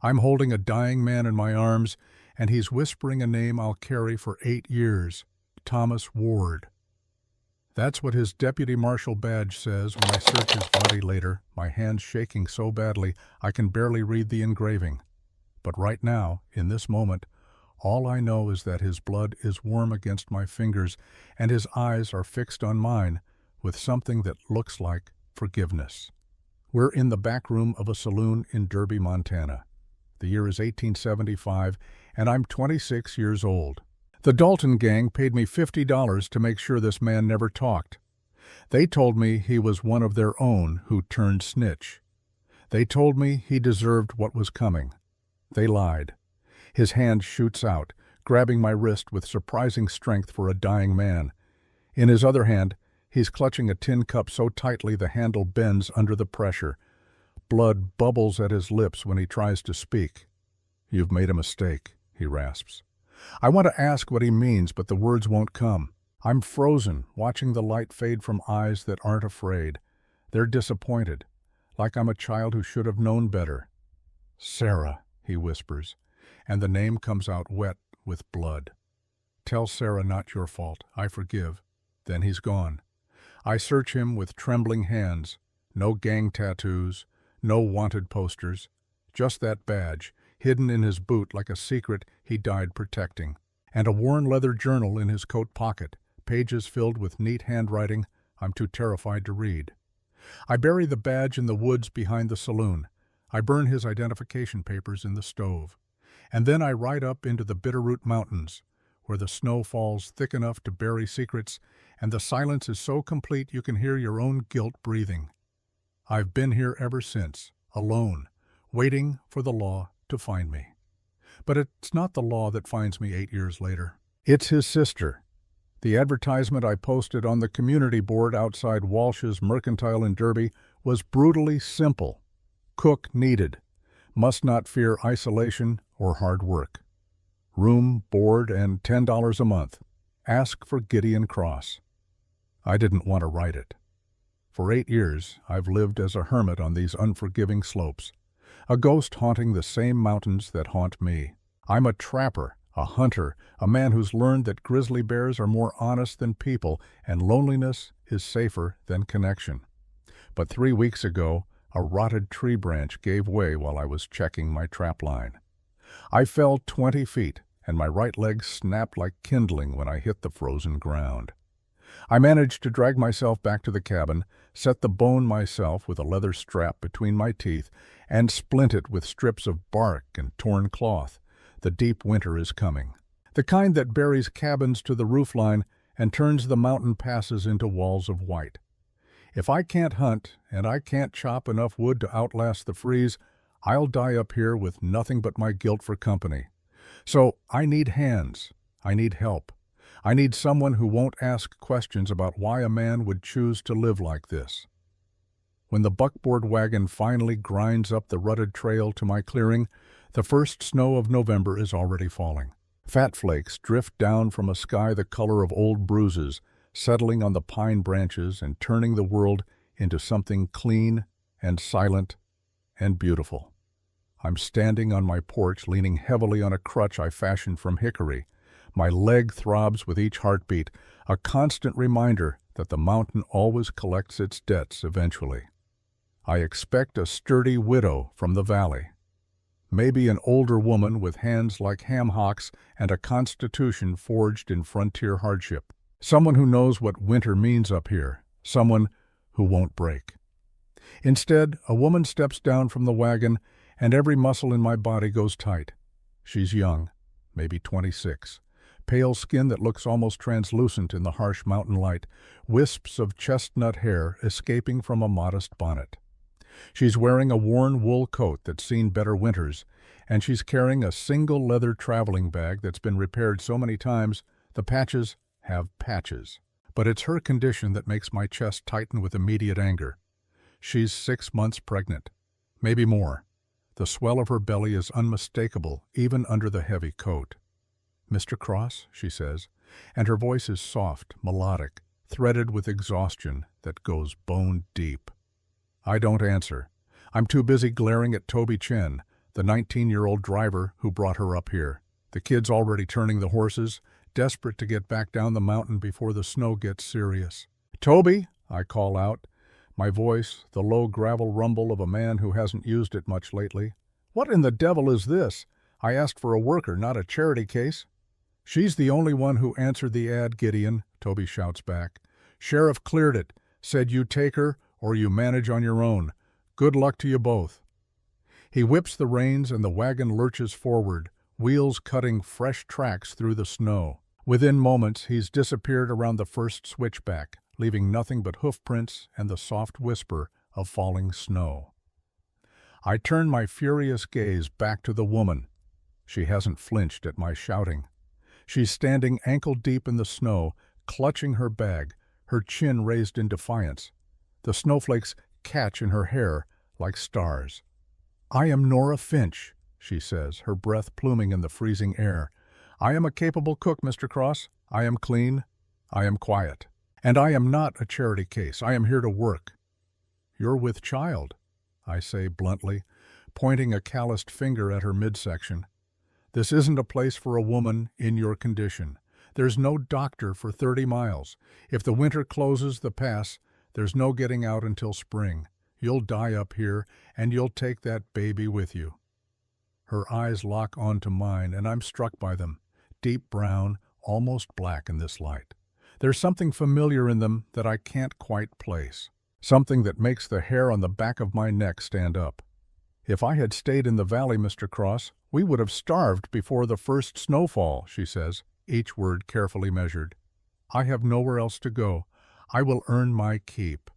I'm holding a dying man in my arms, and he's whispering a name I'll carry for 8 years, Thomas Ward. That's what his deputy marshal badge says when I search his body later, my hands shaking so badly I can barely read the engraving. But right now, in this moment, all I know is that his blood is warm against my fingers and his eyes are fixed on mine with something that looks like forgiveness. We're in the back room of a saloon in Derby, Montana. The year is 1875, and I'm 26 years old. The Dalton gang paid me $50 to make sure this man never talked. They told me he was one of their own who turned snitch. They told me he deserved what was coming. They lied. His hand shoots out, grabbing my wrist with surprising strength for a dying man. In his other hand, he's clutching a tin cup so tightly the handle bends under the pressure. Blood bubbles at his lips when he tries to speak. "You've made a mistake," he rasps. I want to ask what he means, but the words won't come. I'm frozen, watching the light fade from eyes that aren't afraid. They're disappointed, like I'm a child who should have known better. "Sarah," he whispers, and the name comes out wet with blood. "Tell Sarah not your fault. I forgive." Then he's gone. I search him with trembling hands. No gang tattoos, no wanted posters, just that badge, hidden in his boot like a secret he died protecting, and a worn leather journal in his coat pocket, pages filled with neat handwriting I'm too terrified to read. I bury the badge in the woods behind the saloon. I burn his identification papers in the stove. And then I ride up into the Bitterroot Mountains, where the snow falls thick enough to bury secrets, and the silence is so complete you can hear your own guilt breathing. I've been here ever since, alone, waiting for the law to find me. But it's not the law that finds me 8 years later. It's his sister. The advertisement I posted on the community board outside Walsh's Mercantile in Derby was brutally simple. Cook needed. Must not fear isolation or hard work. Room, board, and $10 a month. Ask for Gideon Cross. I didn't want to write it. For 8 years, I've lived as a hermit on these unforgiving slopes, a ghost haunting the same mountains that haunt me. I'm a trapper, a hunter, a man who's learned that grizzly bears are more honest than people and loneliness is safer than connection. But 3 weeks ago, a rotted tree branch gave way while I was checking my trap line. I fell 20 feet, and my right leg snapped like kindling when I hit the frozen ground. I managed to drag myself back to the cabin, set the bone myself with a leather strap between my teeth, and splint it with strips of bark and torn cloth. The deep winter is coming. The kind that buries cabins to the roofline and turns the mountain passes into walls of white. If I can't hunt, and I can't chop enough wood to outlast the freeze, I'll die up here with nothing but my guilt for company. So I need hands. I need help. I need someone who won't ask questions about why a man would choose to live like this. When the buckboard wagon finally grinds up the rutted trail to my clearing, the first snow of November is already falling. Fat flakes drift down from a sky the color of old bruises, settling on the pine branches and turning the world into something clean and silent and beautiful. I'm standing on my porch, leaning heavily on a crutch I fashioned from hickory. My leg throbs with each heartbeat, a constant reminder that the mountain always collects its debts eventually. I expect a sturdy widow from the valley. Maybe an older woman with hands like ham hocks and a constitution forged in frontier hardship. Someone who knows what winter means up here. Someone who won't break. Instead, a woman steps down from the wagon, and every muscle in my body goes tight. She's young, maybe 26. Pale skin that looks almost translucent in the harsh mountain light, wisps of chestnut hair escaping from a modest bonnet. She's wearing a worn wool coat that's seen better winters, and she's carrying a single leather traveling bag that's been repaired so many times the patches have patches. But it's her condition that makes my chest tighten with immediate anger. She's 6 months pregnant, maybe more. The swell of her belly is unmistakable even under the heavy coat. "Mr. Cross," she says, and her voice is soft, melodic, threaded with exhaustion that goes bone deep. I don't answer. I'm too busy glaring at Toby Chen, the 19-year-old driver who brought her up here. The kid's already turning the horses, desperate to get back down the mountain before the snow gets serious. "Toby," I call out, my voice the low gravel rumble of a man who hasn't used it much lately. "What in the devil is this? I asked for a worker, not a charity case." "She's the only one who answered the ad, Gideon," Toby shouts back. "Sheriff cleared it, said you take her or you manage on your own. Good luck to you both." He whips the reins and the wagon lurches forward, wheels cutting fresh tracks through the snow. Within moments, he's disappeared around the first switchback, leaving nothing but hoof prints and the soft whisper of falling snow. I turn my furious gaze back to the woman. She hasn't flinched at my shouting. She's standing ankle-deep in the snow, clutching her bag, her chin raised in defiance. The snowflakes catch in her hair like stars. "I am Norah Finch," she says, her breath pluming in the freezing air. "I am a capable cook, Mr. Cross. I am clean. I am quiet. And I am not a charity case. I am here to work." "You're with child," I say bluntly, pointing a calloused finger at her midsection. "This isn't a place for a woman in your condition. There's no doctor for 30 miles. If the winter closes the pass, there's no getting out until spring. You'll die up here, and you'll take that baby with you." Her eyes lock onto mine, and I'm struck by them. Deep brown, almost black in this light. There's something familiar in them that I can't quite place. Something that makes the hair on the back of my neck stand up. "If I had stayed in the valley, Mr. Cross, we would have starved before the first snowfall," she says, each word carefully measured. "I have nowhere else to go. I will earn my keep."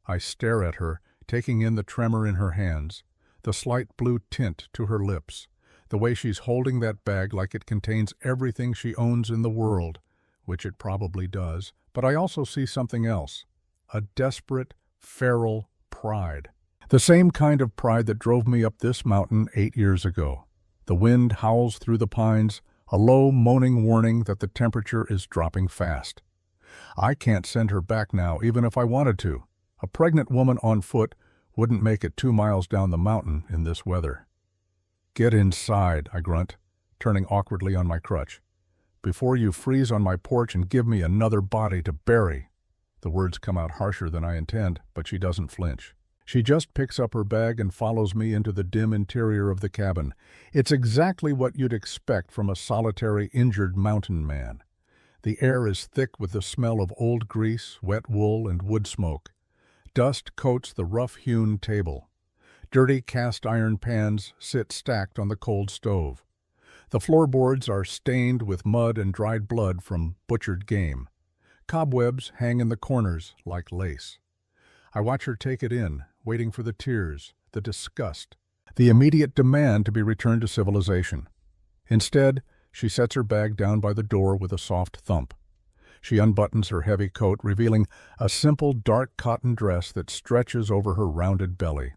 I stare at her, taking in the tremor in her hands, the slight blue tint to her lips, the way she's holding that bag like it contains everything she owns in the world, which it probably does, but I also see something else, a desperate, feral pride. The same kind of pride that drove me up this mountain 8 years ago. The wind howls through the pines, a low, moaning warning that the temperature is dropping fast. I can't send her back now, even if I wanted to. A pregnant woman on foot wouldn't make it 2 miles down the mountain in this weather. "Get inside," I grunt, turning awkwardly on my crutch, "before you freeze on my porch and give me another body to bury." The words come out harsher than I intend, but she doesn't flinch. She just picks up her bag and follows me into the dim interior of the cabin. It's exactly what you'd expect from a solitary, injured mountain man. The air is thick with the smell of old grease, wet wool, and wood smoke. Dust coats the rough-hewn table. Dirty cast-iron pans sit stacked on the cold stove. The floorboards are stained with mud and dried blood from butchered game. Cobwebs hang in the corners like lace. I watch her take it in, waiting for the tears, the disgust, the immediate demand to be returned to civilization. Instead, she sets her bag down by the door with a soft thump. She unbuttons her heavy coat, revealing a simple dark cotton dress that stretches over her rounded belly.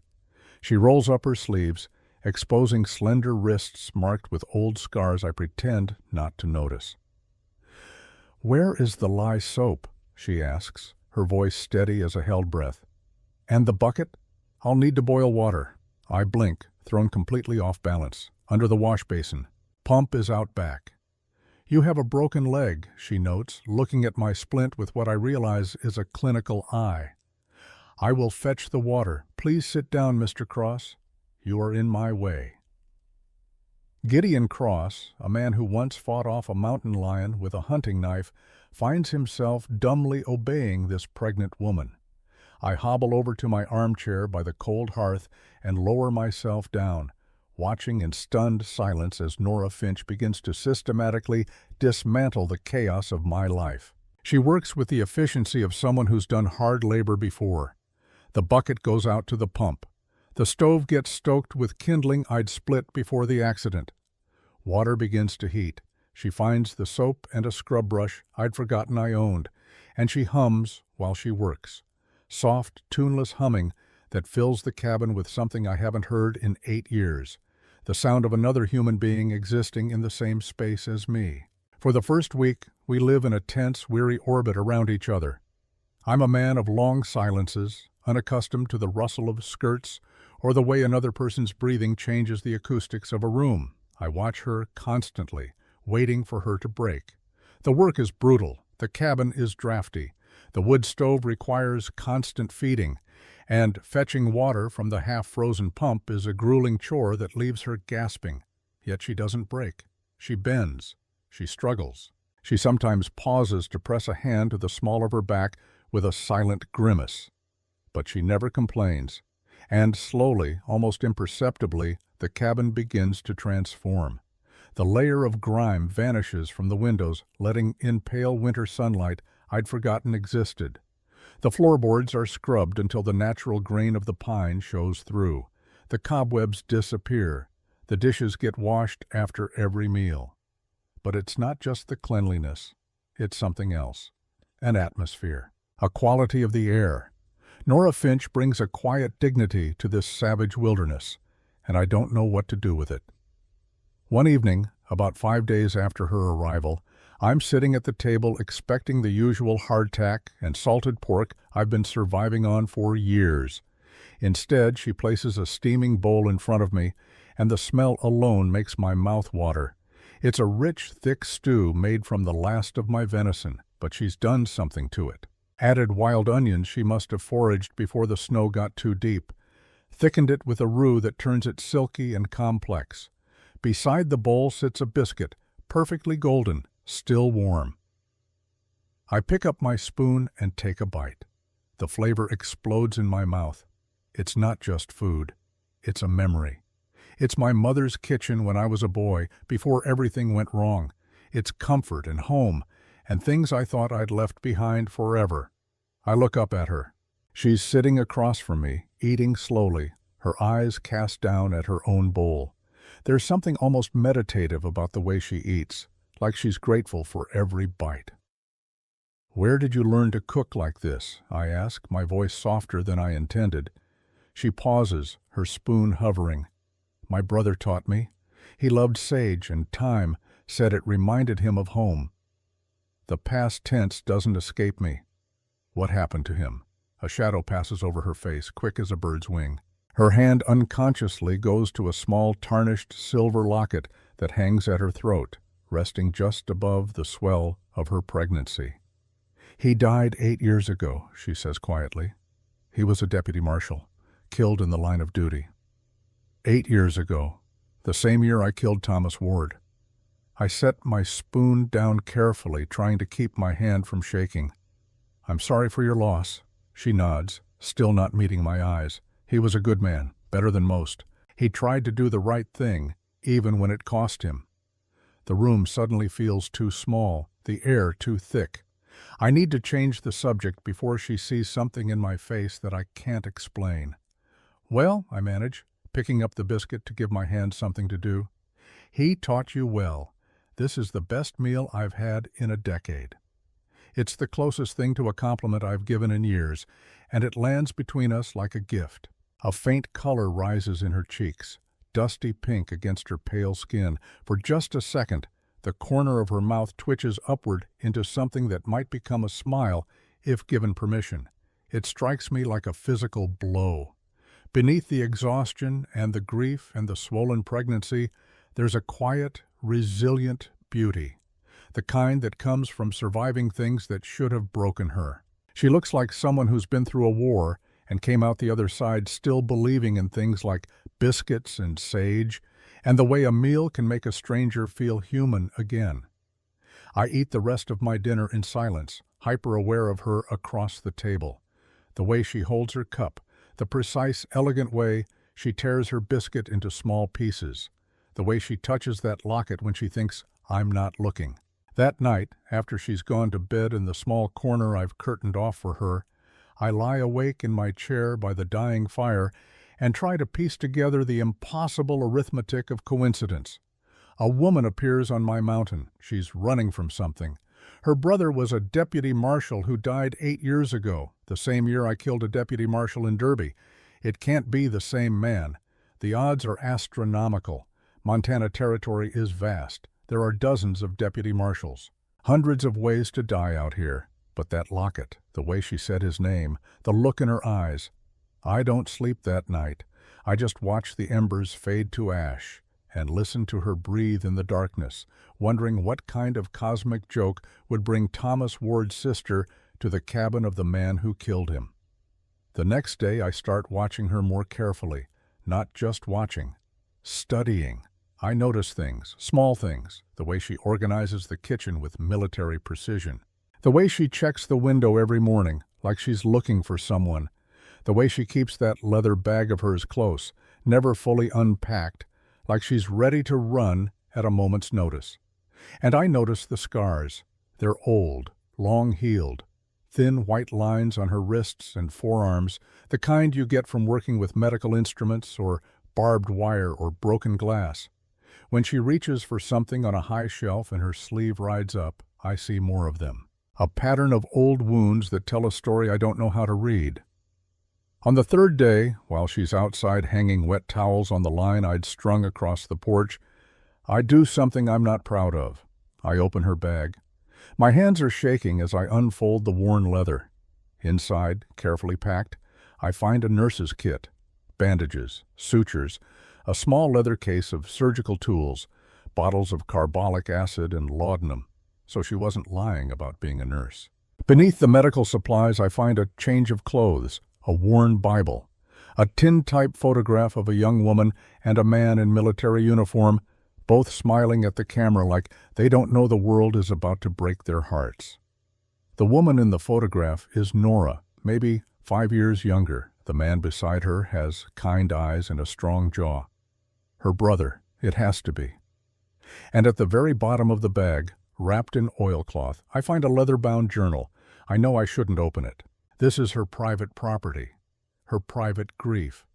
She rolls up her sleeves, exposing slender wrists marked with old scars I pretend not to notice. "Where is the lye soap?" she asks, her voice steady as a held breath. "And the bucket? I'll need to boil water." I blink, thrown completely off balance. Under the wash basin. Pump is out back. "You have a broken leg," she notes, looking at my splint with what I realize is a clinical eye. "I will fetch the water. Please sit down, Mr. Cross. You are in my way." Gideon Cross, a man who once fought off a mountain lion with a hunting knife, finds himself dumbly obeying this pregnant woman. I hobble over to my armchair by the cold hearth and lower myself down, watching in stunned silence as Norah Finch begins to systematically dismantle the chaos of my life. She works with the efficiency of someone who's done hard labor before. The bucket goes out to the pump. The stove gets stoked with kindling I'd split before the accident. Water begins to heat. She finds the soap and a scrub brush I'd forgotten I owned, and she hums while she works. Soft, tuneless humming that fills the cabin with something I haven't heard in 8 years. The sound of another human being existing in the same space as me. For the first week, we live in a tense, weary orbit around each other. I'm a man of long silences, unaccustomed to the rustle of skirts or the way another person's breathing changes the acoustics of a room. I watch her constantly, waiting for her to break. The work is brutal, the cabin is drafty, the wood stove requires constant feeding, and fetching water from the half-frozen pump is a grueling chore that leaves her gasping. Yet she doesn't break. She bends. She struggles. She sometimes pauses to press a hand to the small of her back with a silent grimace. But she never complains, and slowly, almost imperceptibly, the cabin begins to transform. The layer of grime vanishes from the windows, letting in pale winter sunlight I'd forgotten existed. The floorboards are scrubbed until the natural grain of the pine shows through. The cobwebs disappear. The dishes get washed after every meal. But it's not just the cleanliness. It's something else. An atmosphere. A quality of the air. Norah Finch brings a quiet dignity to this savage wilderness, and I don't know what to do with it. One evening, about 5 days after her arrival, I'm sitting at the table expecting the usual hardtack and salted pork I've been surviving on for years. Instead, she places a steaming bowl in front of me, and the smell alone makes my mouth water. It's a rich, thick stew made from the last of my venison, but she's done something to it. Added wild onions she must have foraged before the snow got too deep. Thickened it with a roux that turns it silky and complex. Beside the bowl sits a biscuit, perfectly golden, still warm. I pick up my spoon and take a bite. The flavor explodes in my mouth. It's not just food. It's a memory. It's my mother's kitchen when I was a boy, before everything went wrong. It's comfort and home, and things I thought I'd left behind forever. I look up at her. She's sitting across from me, eating slowly, her eyes cast down at her own bowl. There's something almost meditative about the way she eats, like she's grateful for every bite. "Where did you learn to cook like this?" I ask, my voice softer than I intended. She pauses, her spoon hovering. "My brother taught me. He loved sage and thyme, said it reminded him of home." The past tense doesn't escape me. What happened to him? A shadow passes over her face, quick as a bird's wing. Her hand unconsciously goes to a small tarnished silver locket that hangs at her throat, resting just above the swell of her pregnancy. "He died 8 years ago," she says quietly. "He was a deputy marshal, killed in the line of duty. 8 years ago, the same year I killed Thomas Ward." I set my spoon down carefully, trying to keep my hand from shaking. "I'm sorry for your loss." She nods, still not meeting my eyes. "He was a good man, better than most. He tried to do the right thing, even when it cost him." The room suddenly feels too small, the air too thick. I need to change the subject before she sees something in my face that I can't explain. "Well," I manage, picking up the biscuit to give my hand something to do. "He taught you well. This is the best meal I've had in a decade." It's the closest thing to a compliment I've given in years, and it lands between us like a gift. A faint color rises in her cheeks, dusty pink against her pale skin. For just a second, the corner of her mouth twitches upward into something that might become a smile if given permission. It strikes me like a physical blow. Beneath the exhaustion and the grief and the swollen pregnancy, there's a quiet, resilient beauty, the kind that comes from surviving things that should have broken her. She looks like someone who's been through a war and came out the other side still believing in things like biscuits and sage, and the way a meal can make a stranger feel human again. I eat the rest of my dinner in silence, hyper-aware of her across the table. The way she holds her cup, the precise, elegant way she tears her biscuit into small pieces, the way she touches that locket when she thinks I'm not looking. That night, after she's gone to bed in the small corner I've curtained off for her, I lie awake in my chair by the dying fire and try to piece together the impossible arithmetic of coincidence. A woman appears on my mountain. She's running from something. Her brother was a deputy marshal who died 8 years ago, the same year I killed a deputy marshal in Derby. It can't be the same man. The odds are astronomical. Montana Territory is vast. There are dozens of deputy marshals. Hundreds of ways to die out here. But that locket, the way she said his name, the look in her eyes. I don't sleep that night. I just watch the embers fade to ash and listen to her breathe in the darkness, wondering what kind of cosmic joke would bring Thomas Ward's sister to the cabin of the man who killed him. The next day I start watching her more carefully, not just watching, studying. I notice things, small things, the way she organizes the kitchen with military precision, the way she checks the window every morning like she's looking for someone, the way she keeps that leather bag of hers close, never fully unpacked, like she's ready to run at a moment's notice. And I notice the scars. They're old, long-healed, thin white lines on her wrists and forearms, the kind you get from working with medical instruments or barbed wire or broken glass. When she reaches for something on a high shelf and her sleeve rides up, I see more of them. A pattern of old wounds that tell a story I don't know how to read. On the third day, while she's outside hanging wet towels on the line I'd strung across the porch, I do something I'm not proud of. I open her bag. My hands are shaking as I unfold the worn leather. Inside, carefully packed, I find a nurse's kit, bandages, sutures, a small leather case of surgical tools, bottles of carbolic acid and laudanum, so she wasn't lying about being a nurse. Beneath the medical supplies, I find a change of clothes, a worn Bible, a tintype photograph of a young woman and a man in military uniform, both smiling at the camera like they don't know the world is about to break their hearts. The woman in the photograph is Norah, maybe 5 years younger. The man beside her has kind eyes and a strong jaw. Her brother, it has to be. And at the very bottom of the bag, wrapped in oilcloth, I find a leather-bound journal. I know I shouldn't open it. This is her private property, her private grief.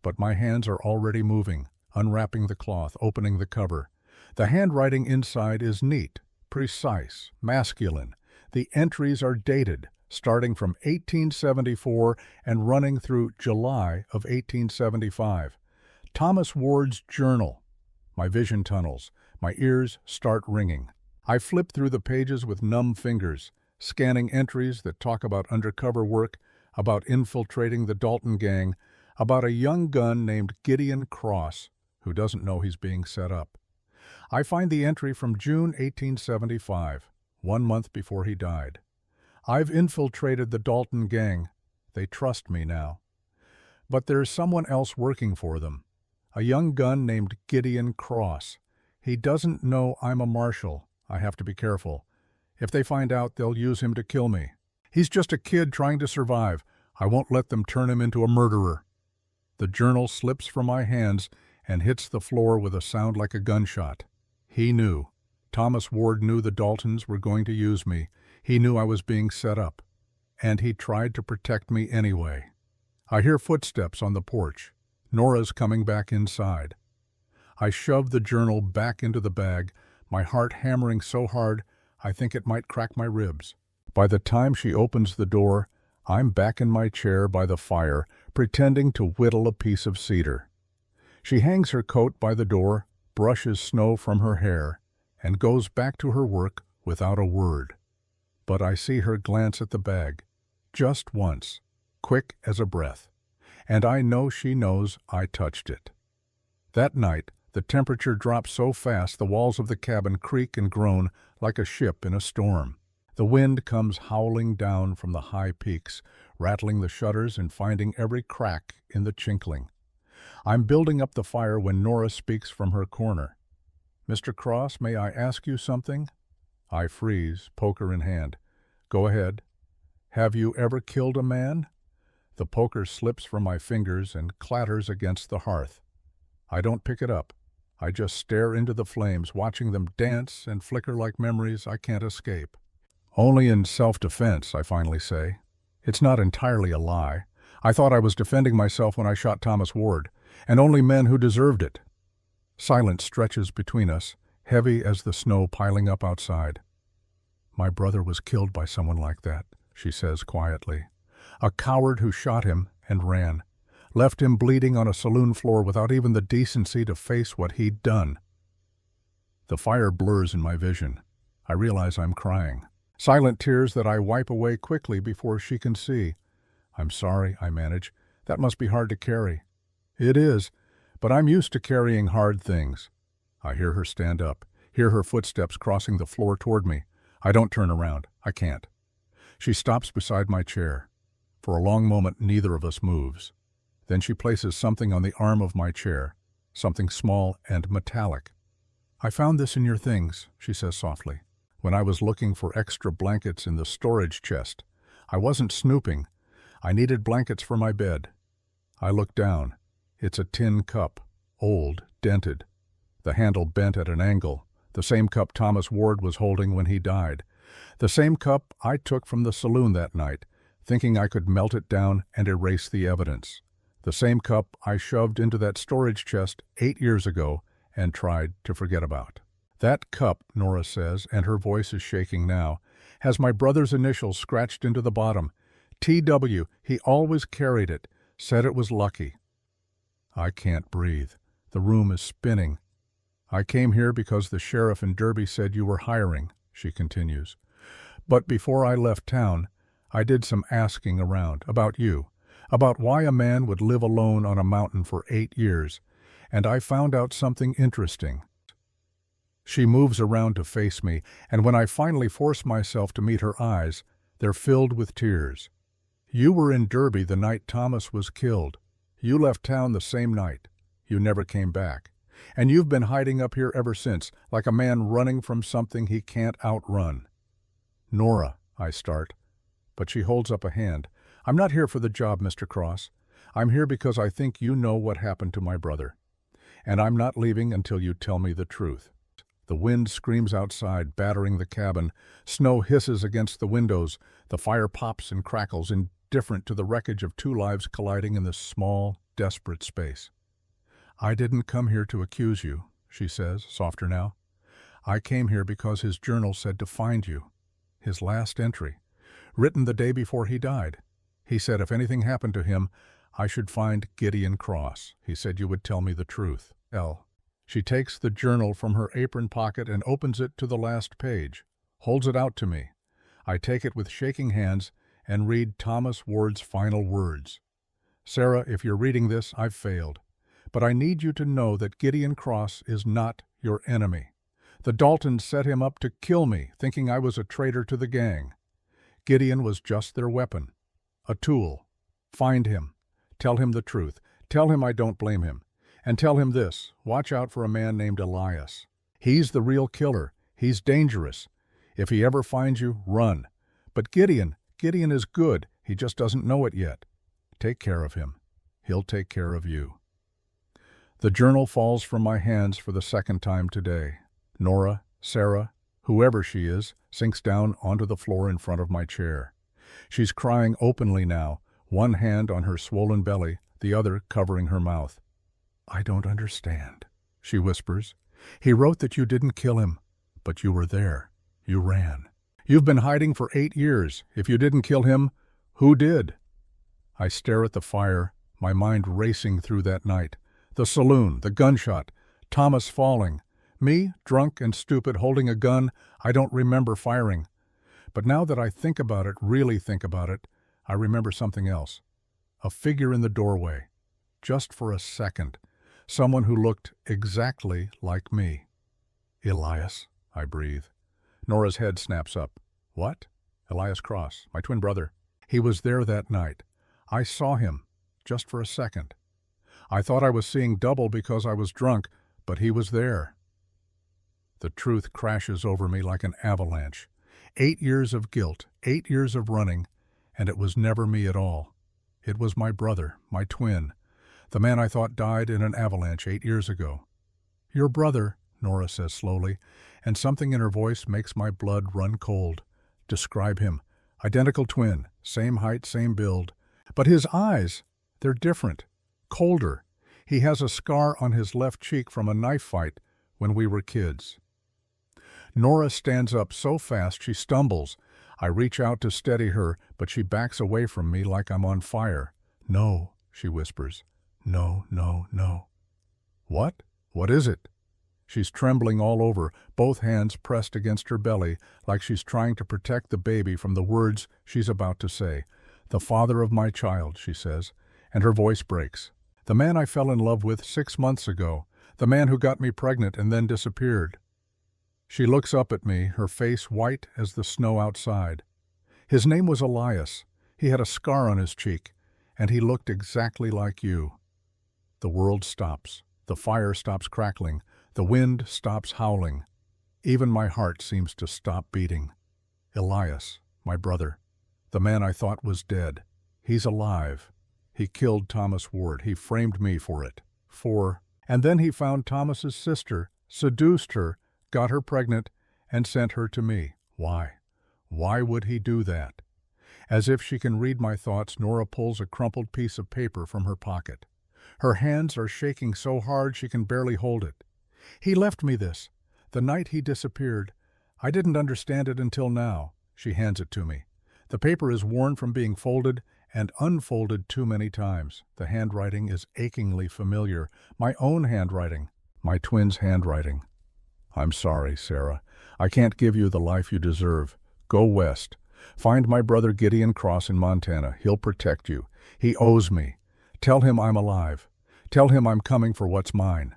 But my hands are already moving, unwrapping the cloth, opening the cover. The handwriting inside is neat, precise, masculine. The entries are dated, starting from 1874 and running through July of 1875. Thomas Ward's journal. My vision tunnels. My ears start ringing. I flip through the pages with numb fingers, scanning entries that talk about undercover work, about infiltrating the Dalton gang, about a young gun named Gideon Cross, who doesn't know he's being set up. I find the entry from June 1875, 1 month before he died. I've infiltrated the Dalton gang. They trust me now. But there's someone else working for them, a young gun named Gideon Cross. He doesn't know I'm a marshal. I have to be careful. If they find out, they'll use him to kill me. He's just a kid trying to survive. I won't let them turn him into a murderer. The journal slips from my hands and hits the floor with a sound like a gunshot. He knew. Thomas Ward knew the Daltons were going to use me. He knew I was being set up. And he tried to protect me anyway. I hear footsteps on the porch. Norah's coming back inside. I shove the journal back into the bag, my heart hammering so hard I think it might crack my ribs. By the time she opens the door, I'm back in my chair by the fire, pretending to whittle a piece of cedar. She hangs her coat by the door, brushes snow from her hair, and goes back to her work without a word. But I see her glance at the bag, just once, quick as a breath, and I know she knows I touched it. That night, the temperature drops so fast the walls of the cabin creak and groan like a ship in a storm. The wind comes howling down from the high peaks, rattling the shutters and finding every crack in the chinkling. I'm building up the fire when Norah speaks from her corner. "Mr. Cross, may I ask you something?" I freeze, poker in hand. "Go ahead." "Have you ever killed a man?" The poker slips from my fingers and clatters against the hearth. I don't pick it up. I just stare into the flames, watching them dance and flicker like memories I can't escape. "Only in self-defense," I finally say. It's not entirely a lie. I thought I was defending myself when I shot Thomas Ward, and only men who deserved it. Silence stretches between us, heavy as the snow piling up outside. "My brother was killed by someone like that," she says quietly. "A coward who shot him and ran. Left him bleeding on a saloon floor without even the decency to face what he'd done." The fire blurs in my vision. I realize I'm crying. Silent tears that I wipe away quickly before she can see. "I'm sorry," I manage. "That must be hard to carry." It is, but I'm used to carrying hard things. I hear her stand up, hear her footsteps crossing the floor toward me. I don't turn around. I can't. She stops beside my chair. For a long moment, neither of us moves. Then she places something on the arm of my chair, something small and metallic. "I found this in your things," she says softly. "When I was looking for extra blankets in the storage chest. I wasn't snooping. I needed blankets for my bed." I look down. It's a tin cup, old, dented. The handle bent at an angle, the same cup Thomas Ward was holding when he died. The same cup I took from the saloon that night, thinking I could melt it down and erase the evidence. The same cup I shoved into that storage chest 8 years ago and tried to forget about. That cup, Norah says, and her voice is shaking now, has my brother's initials scratched into the bottom. T.W., he always carried it, said it was lucky. I can't breathe. The room is spinning. "I came here because the sheriff in Derby said you were hiring," she continues. "But before I left town, I did some asking around about you, about why a man would live alone on a mountain for 8 years, and I found out something interesting." She moves around to face me, and when I finally force myself to meet her eyes, they're filled with tears. "You were in Derby the night Thomas was killed. You left town the same night. You never came back. And you've been hiding up here ever since, like a man running from something he can't outrun." "Norah," I start, but she holds up a hand. "I'm not here for the job, Mr. Cross. I'm here because I think you know what happened to my brother. And I'm not leaving until you tell me the truth." The wind screams outside, battering the cabin. Snow hisses against the windows. The fire pops and crackles, indifferent to the wreckage of 2 lives colliding in this small, desperate space. "I didn't come here to accuse you," she says, softer now. "I came here because his journal said to find you. His last entry, written the day before he died. He said if anything happened to him, I should find Gideon Cross. He said you would tell me the truth." She takes the journal from her apron pocket and opens it to the last page, holds it out to me. I take it with shaking hands and read Thomas Ward's final words. "Sarah, if you're reading this, I've failed. But I need you to know that Gideon Cross is not your enemy. The Daltons set him up to kill me, thinking I was a traitor to the gang. Gideon was just their weapon, a tool. Find him. Tell him the truth. Tell him I don't blame him. And tell him this, watch out for a man named Elias. He's the real killer. He's dangerous. If he ever finds you, run. But Gideon is good. He just doesn't know it yet. Take care of him. He'll take care of you." The journal falls from my hands for the second time today. Norah, Sarah, whoever she is, sinks down onto the floor in front of my chair. She's crying openly now, one hand on her swollen belly, the other covering her mouth. "I don't understand," she whispers. "He wrote that you didn't kill him, but you were there. You ran. You've been hiding for 8 years. If you didn't kill him, who did?" I stare at the fire, my mind racing through that night. The saloon, the gunshot, Thomas falling. Me, drunk and stupid, holding a gun I don't remember firing. But now that I think about it, really think about it, I remember something else. A figure in the doorway. Just for a second. Someone who looked exactly like me. "Elias," I breathe. Norah's head snaps up. "What?" "Elias Cross, my twin brother. He was there that night. I saw him, just for a second. I thought I was seeing double because I was drunk, but he was there." The truth crashes over me like an avalanche. 8 years of guilt, 8 years of running, and it was never me at all. It was my brother, my twin, the man I thought died in an avalanche 8 years ago. "Your brother," Norah says slowly, and something in her voice makes my blood run cold. "Describe him. Identical twin, same height, same build. But his eyes, they're different, colder. He has a scar on his left cheek from a knife fight when we were kids." Norah stands up so fast she stumbles. I reach out to steady her, but she backs away from me like I'm on fire. "No," she whispers. "No, no, no." "What? What is it?" She's trembling all over, both hands pressed against her belly, like she's trying to protect the baby from the words she's about to say. "The father of my child," she says, and her voice breaks. The man I fell in love with 6 months ago. The man who got me pregnant and then disappeared. She looks up at me, her face white as the snow outside. His name was Elias. He had a scar on his cheek, and he looked exactly like you. The world stops. The fire stops crackling. The wind stops howling. Even my heart seems to stop beating. Elias, my brother, the man I thought was dead. He's alive. He killed Thomas Ward. He framed me for it. And then he found Thomas's sister, seduced her, got her pregnant, and sent her to me. Why? Why would he do that? As if she can read my thoughts, Norah pulls a crumpled piece of paper from her pocket. Her hands are shaking so hard she can barely hold it. He left me this. The night he disappeared. I didn't understand it until now. She hands it to me. The paper is worn from being folded and unfolded too many times. The handwriting is achingly familiar. My own handwriting. My twins' handwriting. I'm sorry, Sarah. I can't give you the life you deserve. Go west. Find my brother Gideon Cross in Montana. He'll protect you. He owes me. Tell him I'm alive. Tell him I'm coming for what's mine.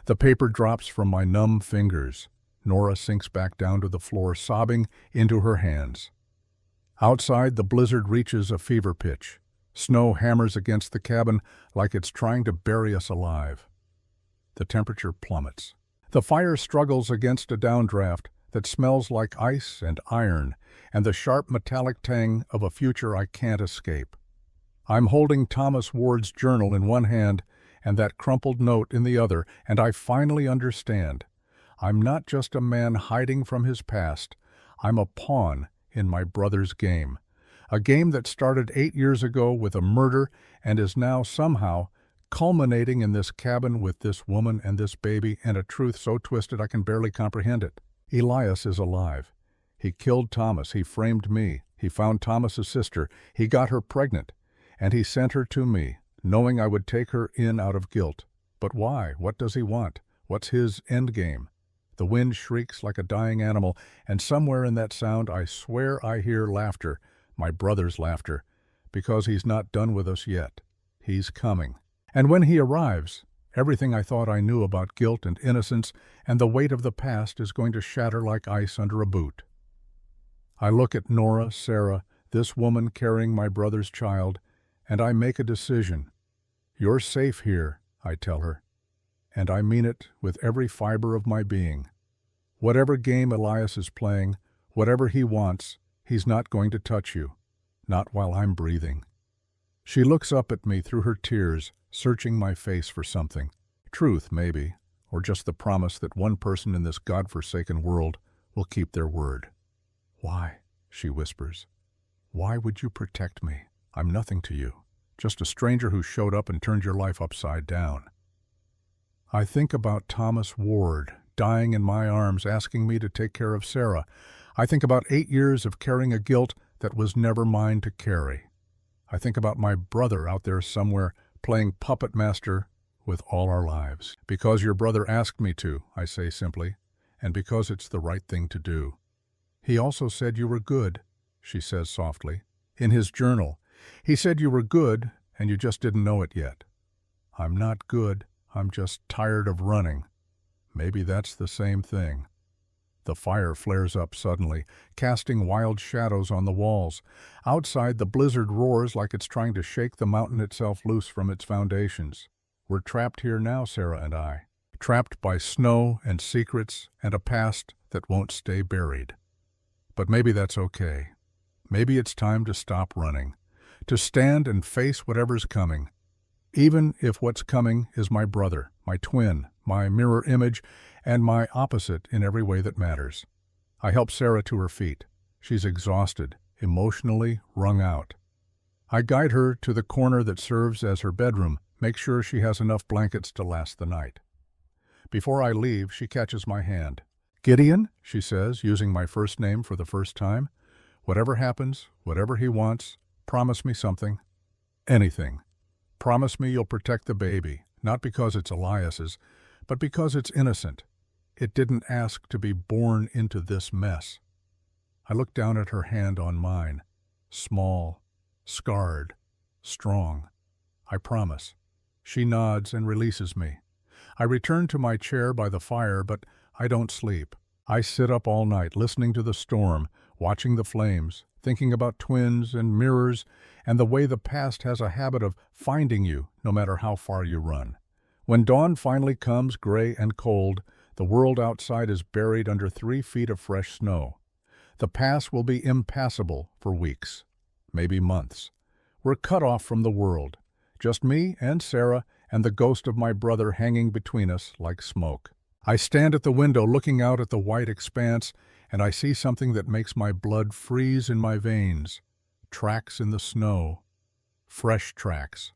The paper drops from my numb fingers. Norah sinks back down to the floor, sobbing into her hands. Outside, the blizzard reaches a fever pitch. Snow hammers against the cabin like it's trying to bury us alive. The temperature plummets. The fire struggles against a downdraft that smells like ice and iron and the sharp metallic tang of a future I can't escape. I'm holding Thomas Ward's journal in one hand and that crumpled note in the other, and I finally understand. I'm not just a man hiding from his past. I'm a pawn in my brother's game. A game that started 8 years ago with a murder and is now somehow culminating in this cabin with this woman and this baby and a truth so twisted I can barely comprehend it. Elias is alive. He killed Thomas. He framed me. He found Thomas's sister. He got her pregnant. And he sent her to me, knowing I would take her in out of guilt. But why? What does he want? What's his endgame? The wind shrieks like a dying animal, and somewhere in that sound I swear I hear laughter, my brother's laughter, because he's not done with us yet. He's coming. And when he arrives, everything I thought I knew about guilt and innocence and the weight of the past is going to shatter like ice under a boot. I look at Norah, Sarah, this woman carrying my brother's child, and I make a decision. You're safe here, I tell her, and I mean it with every fiber of my being. Whatever game Elias is playing, whatever he wants, he's not going to touch you, not while I'm breathing. She looks up at me through her tears, searching my face for something. Truth, maybe, or just the promise that one person in this God-forsaken world will keep their word. Why? She whispers. Why would you protect me? I'm nothing to you, just a stranger who showed up and turned your life upside down. I think about Thomas Ward, dying in my arms, asking me to take care of Sarah. I think about 8 years of carrying a guilt that was never mine to carry. I think about my brother out there somewhere playing puppet master with all our lives. Because your brother asked me to, I say simply, and because it's the right thing to do. He also said you were good, she says softly. In his journal, he said you were good and you just didn't know it yet. I'm not good, I'm just tired of running. Maybe that's the same thing. The fire flares up suddenly, casting wild shadows on the walls. Outside, the blizzard roars like it's trying to shake the mountain itself loose from its foundations. We're trapped here now, Sarah and I. Trapped by snow and secrets and a past that won't stay buried. But maybe that's okay. Maybe it's time to stop running. To stand and face whatever's coming. Even if what's coming is my brother, my twin, my mirror image, and my opposite in every way that matters. I help Sarah to her feet. She's exhausted, emotionally wrung out. I guide her to the corner that serves as her bedroom, make sure she has enough blankets to last the night. Before I leave, she catches my hand. Gideon, she says, using my first name for the first time, whatever happens, whatever he wants, promise me something. Anything. Promise me you'll protect the baby, not because it's Elias's, but because it's innocent. It didn't ask to be born into this mess. I look down at her hand on mine. Small, scarred, strong. I promise. She nods and releases me. I return to my chair by the fire, but I don't sleep. I sit up all night listening to the storm, watching the flames, thinking about twins and mirrors and the way the past has a habit of finding you no matter how far you run. When dawn finally comes, gray and cold, the world outside is buried under 3 feet of fresh snow. The pass will be impassable for weeks, maybe months. We're cut off from the world, just me and Sarah and the ghost of my brother hanging between us like smoke. I stand at the window looking out at the white expanse, and I see something that makes my blood freeze in my veins. Tracks in the snow. Fresh tracks.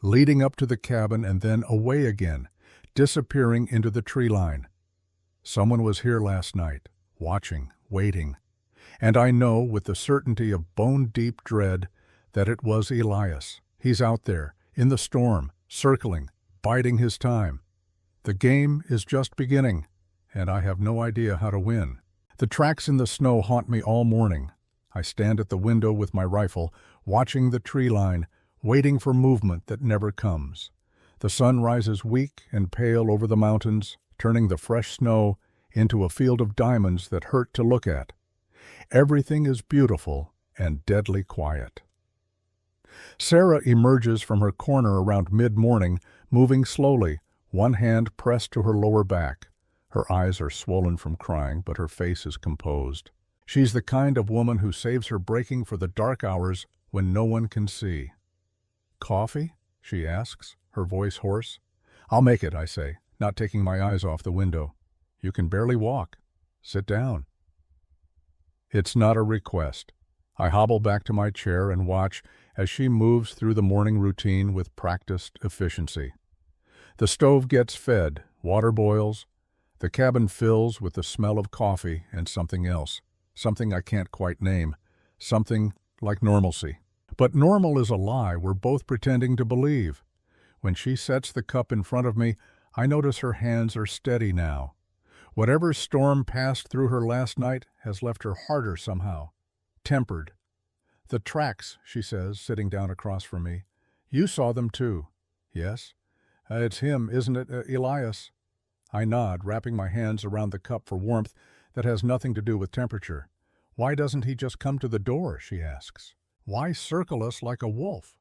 Leading up to the cabin and then away again, disappearing into the tree line. Someone was here last night, watching, waiting. And I know with the certainty of bone-deep dread that it was Elias. He's out there, in the storm, circling, biding his time. The game is just beginning, and I have no idea how to win. The tracks in the snow haunt me all morning. I stand at the window with my rifle, watching the tree line, waiting for movement that never comes. The sun rises weak and pale over the mountains, turning the fresh snow into a field of diamonds that hurt to look at. Everything is beautiful and deadly quiet. Sarah emerges from her corner around mid-morning, moving slowly, one hand pressed to her lower back. Her eyes are swollen from crying, but her face is composed. She's the kind of woman who saves her breaking for the dark hours when no one can see. "Coffee?" she asks, her voice hoarse. "I'll make it," I say, not taking my eyes off the window. "You can barely walk. Sit down." It's not a request. I hobble back to my chair and watch as she moves through the morning routine with practiced efficiency. The stove gets fed, water boils, the cabin fills with the smell of coffee and something else, something I can't quite name, something like normalcy. But normal is a lie we're both pretending to believe. When she sets the cup in front of me, I notice her hands are steady now. Whatever storm passed through her last night has left her harder somehow, tempered. "The tracks," she says, sitting down across from me. "You saw them too." "Yes." It's him, isn't it, Elias?" I nod, wrapping my hands around the cup for warmth that has nothing to do with temperature. "Why doesn't he just come to the door?" she asks. "Why circle us like a wolf?"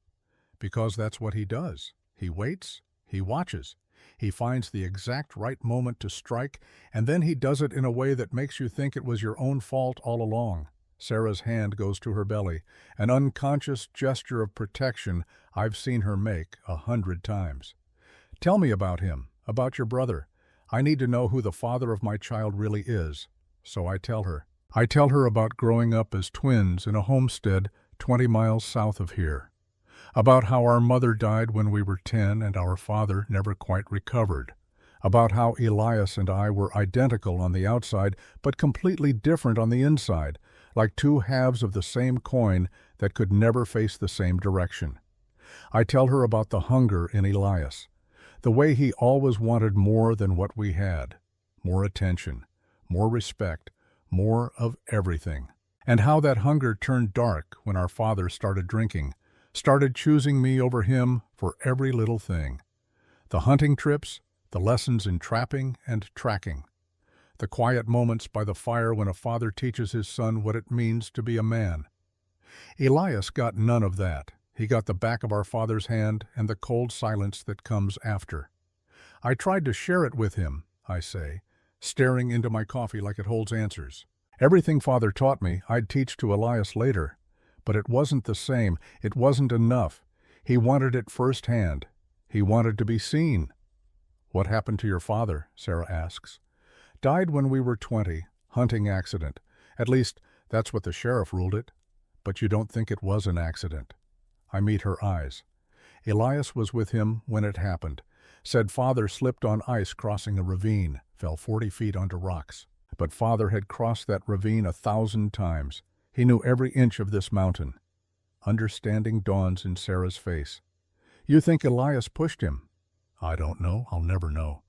"Because that's what he does. He waits, he watches. He finds the exact right moment to strike, and then he does it in a way that makes you think it was your own fault all along." Sarah's hand goes to her belly, an unconscious gesture of protection I've seen her make 100 times. "Tell me about him, about your brother. I need to know who the father of my child really is." So I tell her. I tell her about growing up as twins in a homestead 20 miles south of here. About how our mother died when we were 10 and our father never quite recovered. About how Elias and I were identical on the outside but completely different on the inside, like two halves of the same coin that could never face the same direction. I tell her about the hunger in Elias. The way he always wanted more than what we had, more attention, more respect, more of everything. And how that hunger turned dark when our father started drinking, started choosing me over him for every little thing. The hunting trips, the lessons in trapping and tracking. The quiet moments by the fire when a father teaches his son what it means to be a man. Elias got none of that. He got the back of our father's hand and the cold silence that comes after. I tried to share it with him, I say, staring into my coffee like it holds answers. Everything Father taught me, I'd teach to Elias later. But it wasn't the same. It wasn't enough. He wanted it firsthand. He wanted to be seen. "What happened to your father?" Sarah asks. "Died when we were 20. Hunting accident. At least, that's what the sheriff ruled it. But you don't think it was an accident." I meet her eyes. Elias was with him when it happened. Said Father slipped on ice crossing a ravine, fell 40 feet onto rocks. But Father had crossed that ravine 1,000 times. He knew every inch of this mountain. Understanding dawns in Sarah's face. "You think Elias pushed him?" "I don't know. I'll never know.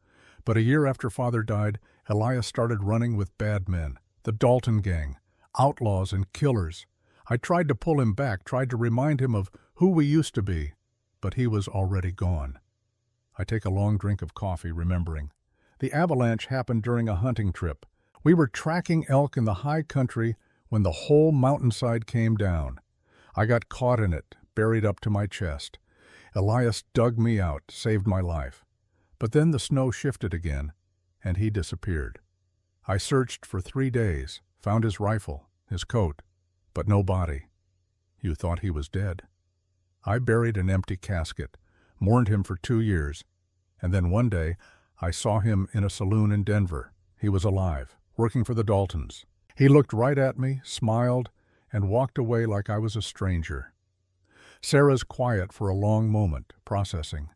But a year after Father died, Elias started running with bad men, the Dalton gang, outlaws and killers. I tried to pull him back, tried to remind him of who we used to be. but he was already gone. I take a long drink of coffee, remembering. The avalanche happened during a hunting trip. We were tracking elk in the high country when the whole mountainside came down. I got caught in it, buried up to my chest. Elias dug me out, saved my life. But then the snow shifted again, and he disappeared. I searched for 3 days, found his rifle, his coat, but no body. You thought he was dead. I buried an empty casket, mourned him for 2 years, and then one day I saw him in a saloon in Denver. He was alive, working for the Daltons. He looked right at me, smiled, and walked away like I was a stranger. Sarah's quiet for a long moment, processing.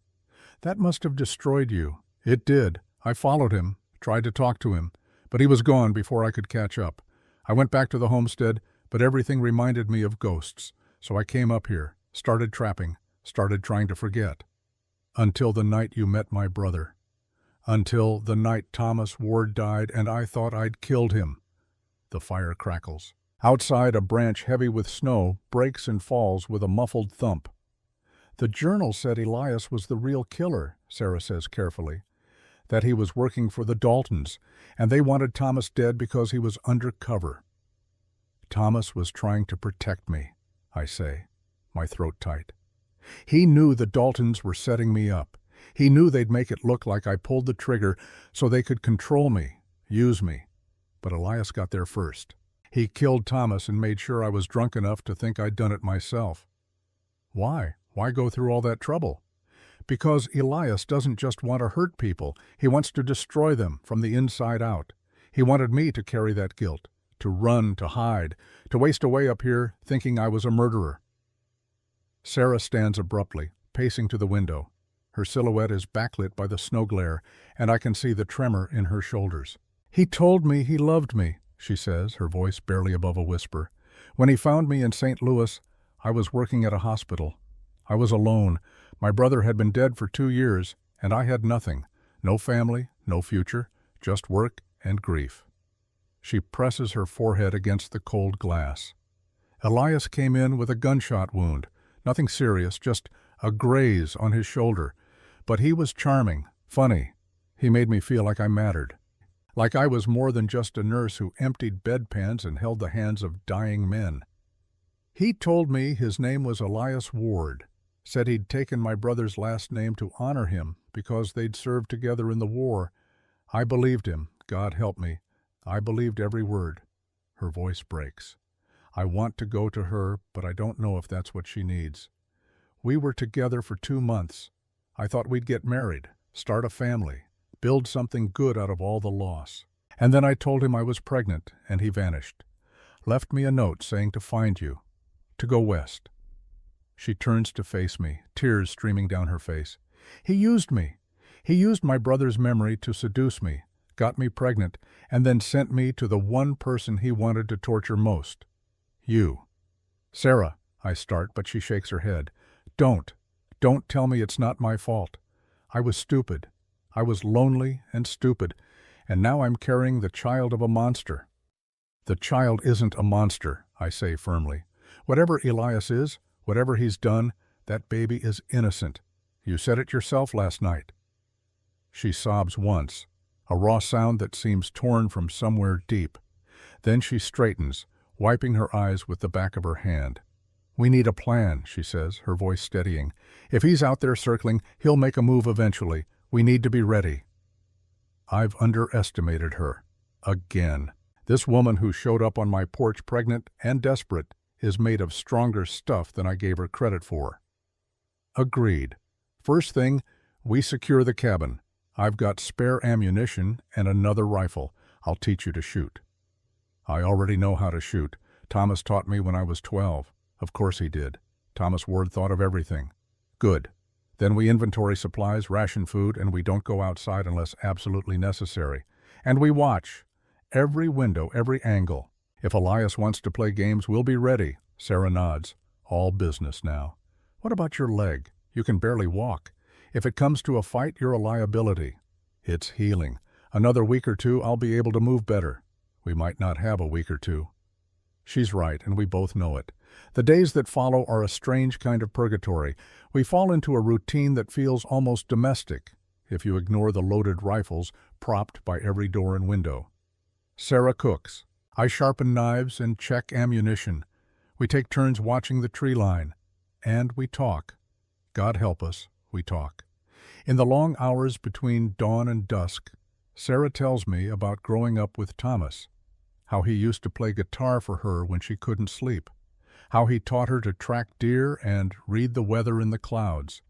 That must have destroyed you. It did. I followed him, tried to talk to him, but he was gone before I could catch up. I went back to the homestead, but everything reminded me of ghosts, so I came up here, started trapping, started trying to forget. Until the night you met my brother. Until the night Thomas Ward died and I thought I'd killed him. The fire crackles. Outside, a branch heavy with snow breaks and falls with a muffled thump. The journal said Elias was the real killer, Sarah says carefully. That he was working for the Daltons, and they wanted Thomas dead because he was undercover. Thomas was trying to protect me, I say, my throat tight. He knew the Daltons were setting me up. He knew they'd make it look like I pulled the trigger so they could control me, use me. But Elias got there first. He killed Thomas and made sure I was drunk enough to think I'd done it myself. Why? Why go through all that trouble? Because Elias doesn't just want to hurt people. He wants to destroy them from the inside out. He wanted me to carry that guilt, to run, to hide, to waste away up here thinking I was a murderer. Sarah stands abruptly, pacing to the window. Her silhouette is backlit by the snow glare, and I can see the tremor in her shoulders. He told me he loved me, she says, her voice barely above a whisper. When he found me in St. Louis, I was working at a hospital. I was alone. My brother had been dead for 2 years, and I had nothing. No family, no future, just work and grief. She presses her forehead against the cold glass. Elias came in with a gunshot wound. Nothing serious, just a graze on his shoulder. But he was charming, funny. He made me feel like I mattered. Like I was more than just a nurse who emptied bedpans and held the hands of dying men. He told me his name was Elias Ward, said he'd taken my brother's last name to honor him because they'd served together in the war. I believed him, God help me. I believed every word. Her voice breaks. I want to go to her, but I don't know if that's what she needs. We were together for 2 months. I thought we'd get married, start a family, build something good out of all the loss. And then I told him I was pregnant, and he vanished. Left me a note saying to find you, to go west. She turns to face me, tears streaming down her face. He used me. He used my brother's memory to seduce me, got me pregnant, and then sent me to the one person he wanted to torture most. You. Sarah, I start, but she shakes her head. Don't tell me it's not my fault. I was stupid. I was lonely and stupid, and now I'm carrying the child of a monster. The child isn't a monster, I say firmly. Whatever Elias is, whatever he's done, that baby is innocent. You said it yourself last night. She sobs once, a raw sound that seems torn from somewhere deep. Then she straightens, wiping her eyes with the back of her hand. We need a plan, she says, her voice steadying. If he's out there circling, he'll make a move eventually. We need to be ready. I've underestimated her. Again. This woman who showed up on my porch pregnant and desperate is made of stronger stuff than I gave her credit for. Agreed. First thing, we secure the cabin. I've got spare ammunition and another rifle. I'll teach you to shoot. I already know how to shoot. Thomas taught me when I was 12. Of course he did. Thomas Ward thought of everything. Good. Then we inventory supplies, ration food, and we don't go outside unless absolutely necessary. And we watch. Every window, every angle. If Elias wants to play games, we'll be ready. Sarah nods. All business now. What about your leg? You can barely walk. If it comes to a fight, you're a liability. It's healing. Another week or two, I'll be able to move better. We might not have a week or two. She's right, and we both know it. The days that follow are a strange kind of purgatory. We fall into a routine that feels almost domestic, if you ignore the loaded rifles propped by every door and window. Sarah cooks. I sharpen knives and check ammunition. We take turns watching the tree line. And we talk. God help us, we talk. In the long hours between dawn and dusk, Sarah tells me about growing up with Thomas, how he used to play guitar for her when she couldn't sleep, how he taught her to track deer and read the weather in the clouds,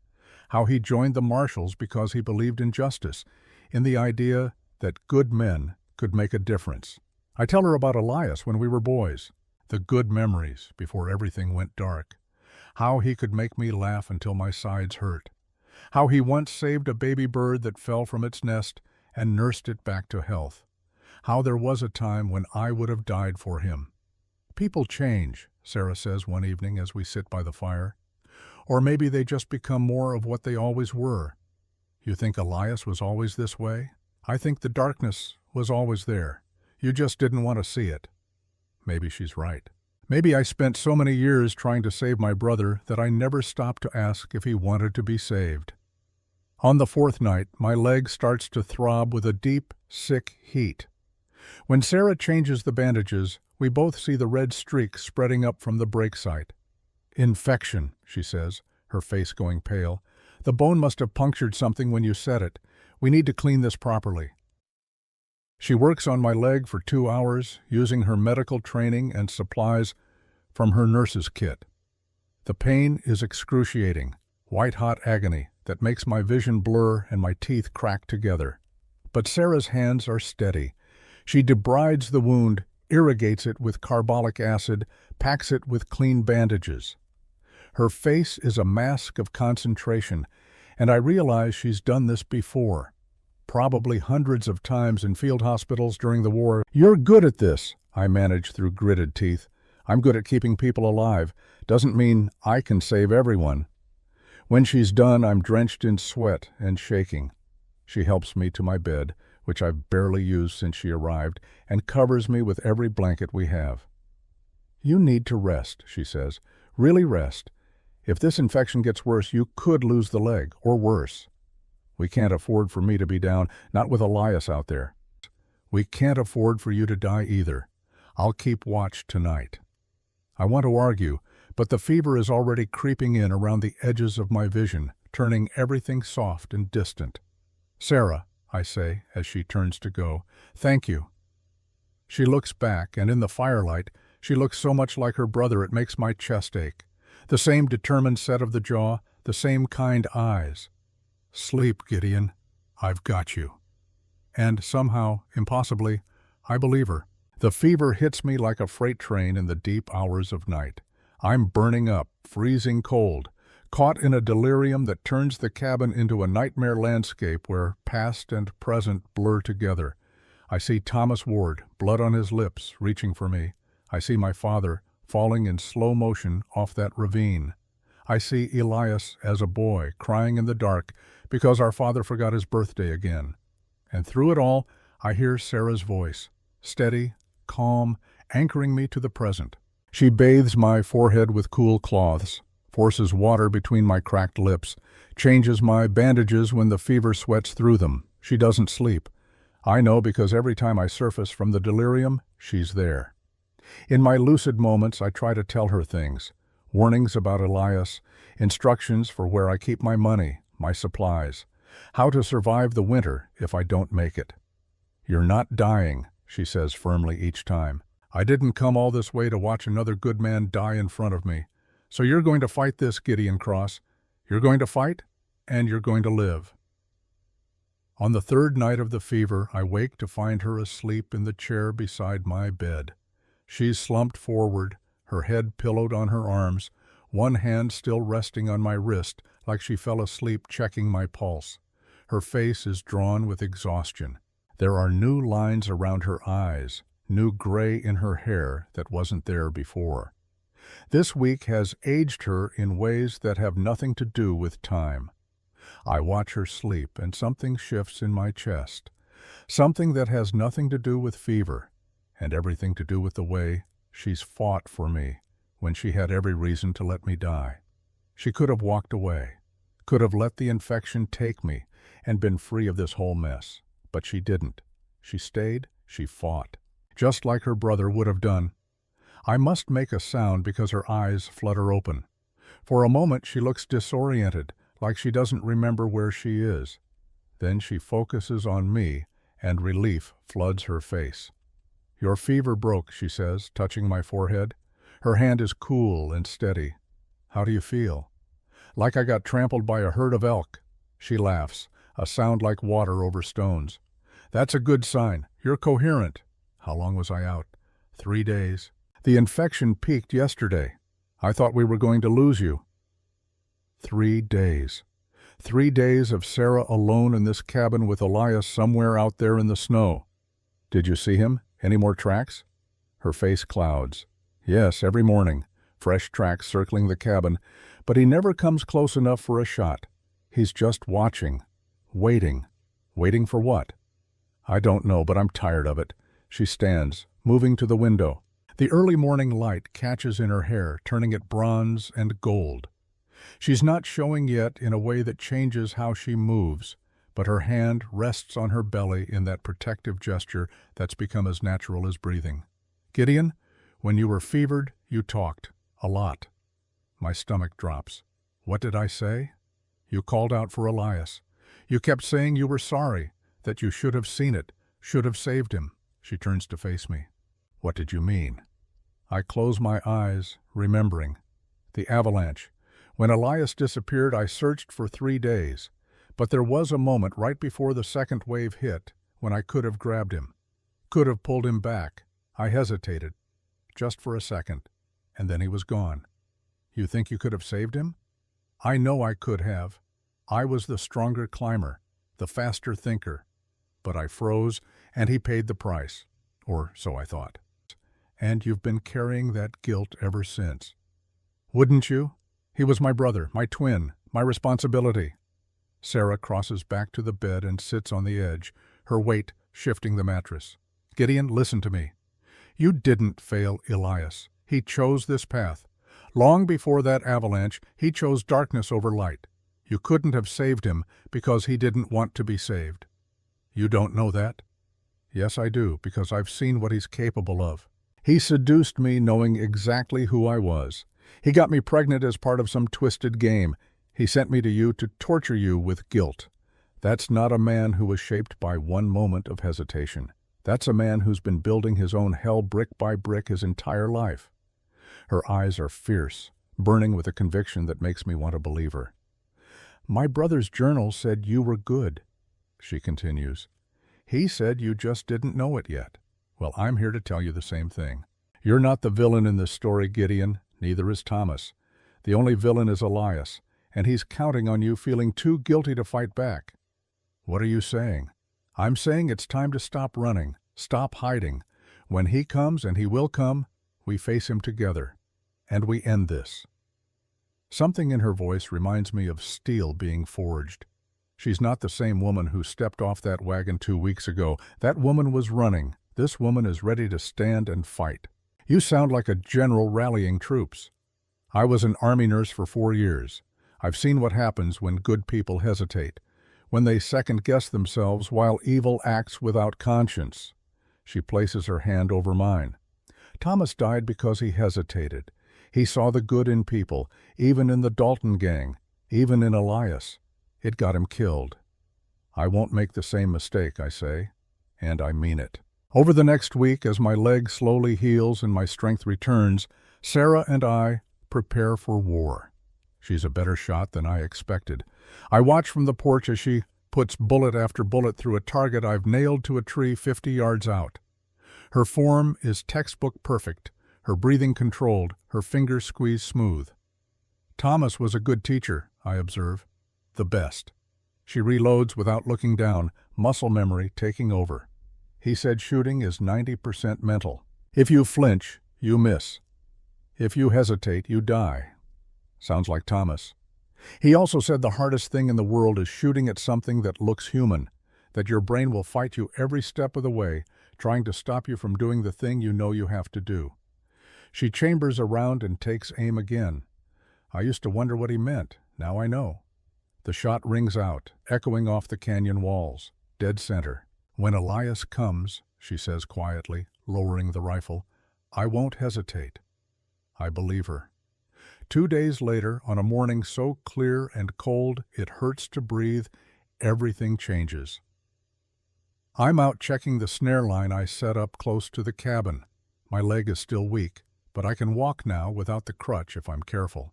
how he joined the marshals because he believed in justice, in the idea that good men could make a difference. I tell her about Elias when we were boys, the good memories before everything went dark, how he could make me laugh until my sides hurt, how he once saved a baby bird that fell from its nest and nursed it back to health, how there was a time when I would have died for him. People change, Sarah says one evening as we sit by the fire. Or maybe they just become more of what they always were. You think Elias was always this way? I think the darkness was always there. You just didn't want to see it. Maybe she's right. Maybe I spent so many years trying to save my brother that I never stopped to ask if he wanted to be saved. On the fourth night, my leg starts to throb with a deep, sick heat. When Sarah changes the bandages, we both see the red streak spreading up from the break site. Infection, she says, her face going pale. The bone must have punctured something when you set it. We need to clean this properly. She works on my leg for 2 hours, using her medical training and supplies from her nurse's kit. The pain is excruciating, white-hot agony that makes my vision blur and my teeth crack together. But Sarah's hands are steady. She debrides the wound, irrigates it with carbolic acid, packs it with clean bandages. Her face is a mask of concentration, and I realize she's done this before, probably hundreds of times in field hospitals during the war. "You're good at this," I manage through gritted teeth. "I'm good at keeping people alive. Doesn't mean I can save everyone." When she's done, I'm drenched in sweat and shaking. She helps me to my bed, which I've barely used since she arrived, and covers me with every blanket we have. "You need to rest," she says. "Really rest. If this infection gets worse, you could lose the leg, or worse. We can't afford for me to be down, not with Elias out there. We can't afford for you to die either. I'll keep watch tonight." I want to argue, but the fever is already creeping in around the edges of my vision, turning everything soft and distant. "Sarah," I say as she turns to go, "thank you." She looks back, and in the firelight, she looks so much like her brother it makes my chest ache. The same determined set of the jaw, the same kind eyes. "Sleep, Gideon. I've got you." And somehow, impossibly, I believe her. The fever hits me like a freight train in the deep hours of night. I'm burning up, freezing cold, caught in a delirium that turns the cabin into a nightmare landscape where past and present blur together. I see Thomas Ward, blood on his lips, reaching for me. I see my father falling in slow motion off that ravine. I see Elias as a boy, crying in the dark because our father forgot his birthday again. And through it all, I hear Sarah's voice, steady, calm, anchoring me to the present. She bathes my forehead with cool cloths, forces water between my cracked lips, changes my bandages when the fever sweats through them. She doesn't sleep. I know because every time I surface from the delirium, she's there. In my lucid moments, I try to tell her things. Warnings about Elias, instructions for where I keep my money, my supplies, how to survive the winter if I don't make it. "You're not dying," she says firmly each time. "I didn't come all this way to watch another good man die in front of me. So you're going to fight this, Gideon Cross. You're going to fight, and you're going to live." On the third night of the fever, I wake to find her asleep in the chair beside my bed. She's slumped forward, her head pillowed on her arms, one hand still resting on my wrist like she fell asleep checking my pulse. Her face is drawn with exhaustion. There are new lines around her eyes, new gray in her hair that wasn't there before. This week has aged her in ways that have nothing to do with time. I watch her sleep and something shifts in my chest, something that has nothing to do with fever and everything to do with the way she's fought for me when she had every reason to let me die. She could have walked away, could have let the infection take me and been free of this whole mess. But she didn't. She stayed, she fought, just like her brother would have done. I must make a sound because her eyes flutter open. For a moment she looks disoriented, like she doesn't remember where she is. Then she focuses on me, and relief floods her face. "Your fever broke," she says, touching my forehead. Her hand is cool and steady. "How do you feel?" "Like I got trampled by a herd of elk." She laughs, a sound like water over stones. "That's a good sign. You're coherent." "How long was I out?" 3 days. "The infection peaked yesterday. I thought we were going to lose you." 3 days. 3 days of Sarah alone in this cabin with Elias somewhere out there in the snow. "Did you see him? Any more tracks?" Her face clouds. "Yes, every morning. Fresh tracks circling the cabin, but he never comes close enough for a shot. He's just watching, waiting. Waiting for what?" "I don't know, but I'm tired of it." She stands, moving to the window. The early morning light catches in her hair, turning it bronze and gold. She's not showing yet in a way that changes how she moves, but her hand rests on her belly in that protective gesture that's become as natural as breathing. "Gideon, when you were fevered, you talked. A lot." My stomach drops. "What did I say?" "You called out for Elias. You kept saying you were sorry, that you should have seen it, should have saved him." She turns to face me. "What did you mean?" I close my eyes, remembering. The avalanche. When Elias disappeared, I searched for 3 days. But there was a moment right before the second wave hit when I could have grabbed him, could have pulled him back. I hesitated, just for a second, and then he was gone. "You think you could have saved him?" "I know I could have. I was the stronger climber, the faster thinker. But I froze, and he paid the price. Or so I thought. And you've been carrying that guilt ever since." "Wouldn't you? He was my brother, my twin, my responsibility." Sarah crosses back to the bed and sits on the edge, her weight shifting the mattress. "Gideon, listen to me. You didn't fail Elias. He chose this path. Long before that avalanche, he chose darkness over light. You couldn't have saved him because he didn't want to be saved." "You don't know that?" "Yes, I do, because I've seen what he's capable of. He seduced me knowing exactly who I was. He got me pregnant as part of some twisted game. He sent me to you to torture you with guilt. That's not a man who was shaped by one moment of hesitation. That's a man who's been building his own hell brick by brick his entire life." Her eyes are fierce, burning with a conviction that makes me want to believe her. "My brother's journal said you were good," she continues. "He said you just didn't know it yet. Well, I'm here to tell you the same thing. You're not the villain in this story, Gideon. Neither is Thomas. The only villain is Elias, and he's counting on you feeling too guilty to fight back." "What are you saying?" "I'm saying it's time to stop running, stop hiding. When he comes, and he will come, we face him together, and we end this." Something in her voice reminds me of steel being forged. She's not the same woman who stepped off that wagon 2 weeks ago. That woman was running. This woman is ready to stand and fight. "You sound like a general rallying troops." "I was an army nurse for 4 years. I've seen what happens when good people hesitate, when they second-guess themselves while evil acts without conscience." She places her hand over mine. "Thomas died because he hesitated. He saw the good in people, even in the Dalton gang, even in Elias. It got him killed. I won't make the same mistake, I say, and I mean it." Over the next week, as my leg slowly heals and my strength returns, Sarah and I prepare for war. She's a better shot than I expected. I watch from the porch as she puts bullet after bullet through a target I've nailed to a tree 50 yards out. Her form is textbook perfect, her breathing controlled, her fingers squeezed smooth. "Thomas was a good teacher," I observe. "The best." She reloads without looking down, muscle memory taking over. "He said shooting is 90% mental. If you flinch, you miss. If you hesitate, you die." Sounds like Thomas. He also said the hardest thing in the world is shooting at something that looks human, that your brain will fight you every step of the way, trying to stop you from doing the thing you know you have to do. She chambers around and takes aim again. I used to wonder what he meant. Now I know. The shot rings out, echoing off the canyon walls, dead center. When Elias comes, she says quietly, lowering the rifle, I won't hesitate. I believe her. 2 days later, on a morning so clear and cold it hurts to breathe, everything changes. I'm out checking the snare line I set up close to the cabin. My leg is still weak, but I can walk now without the crutch if I'm careful.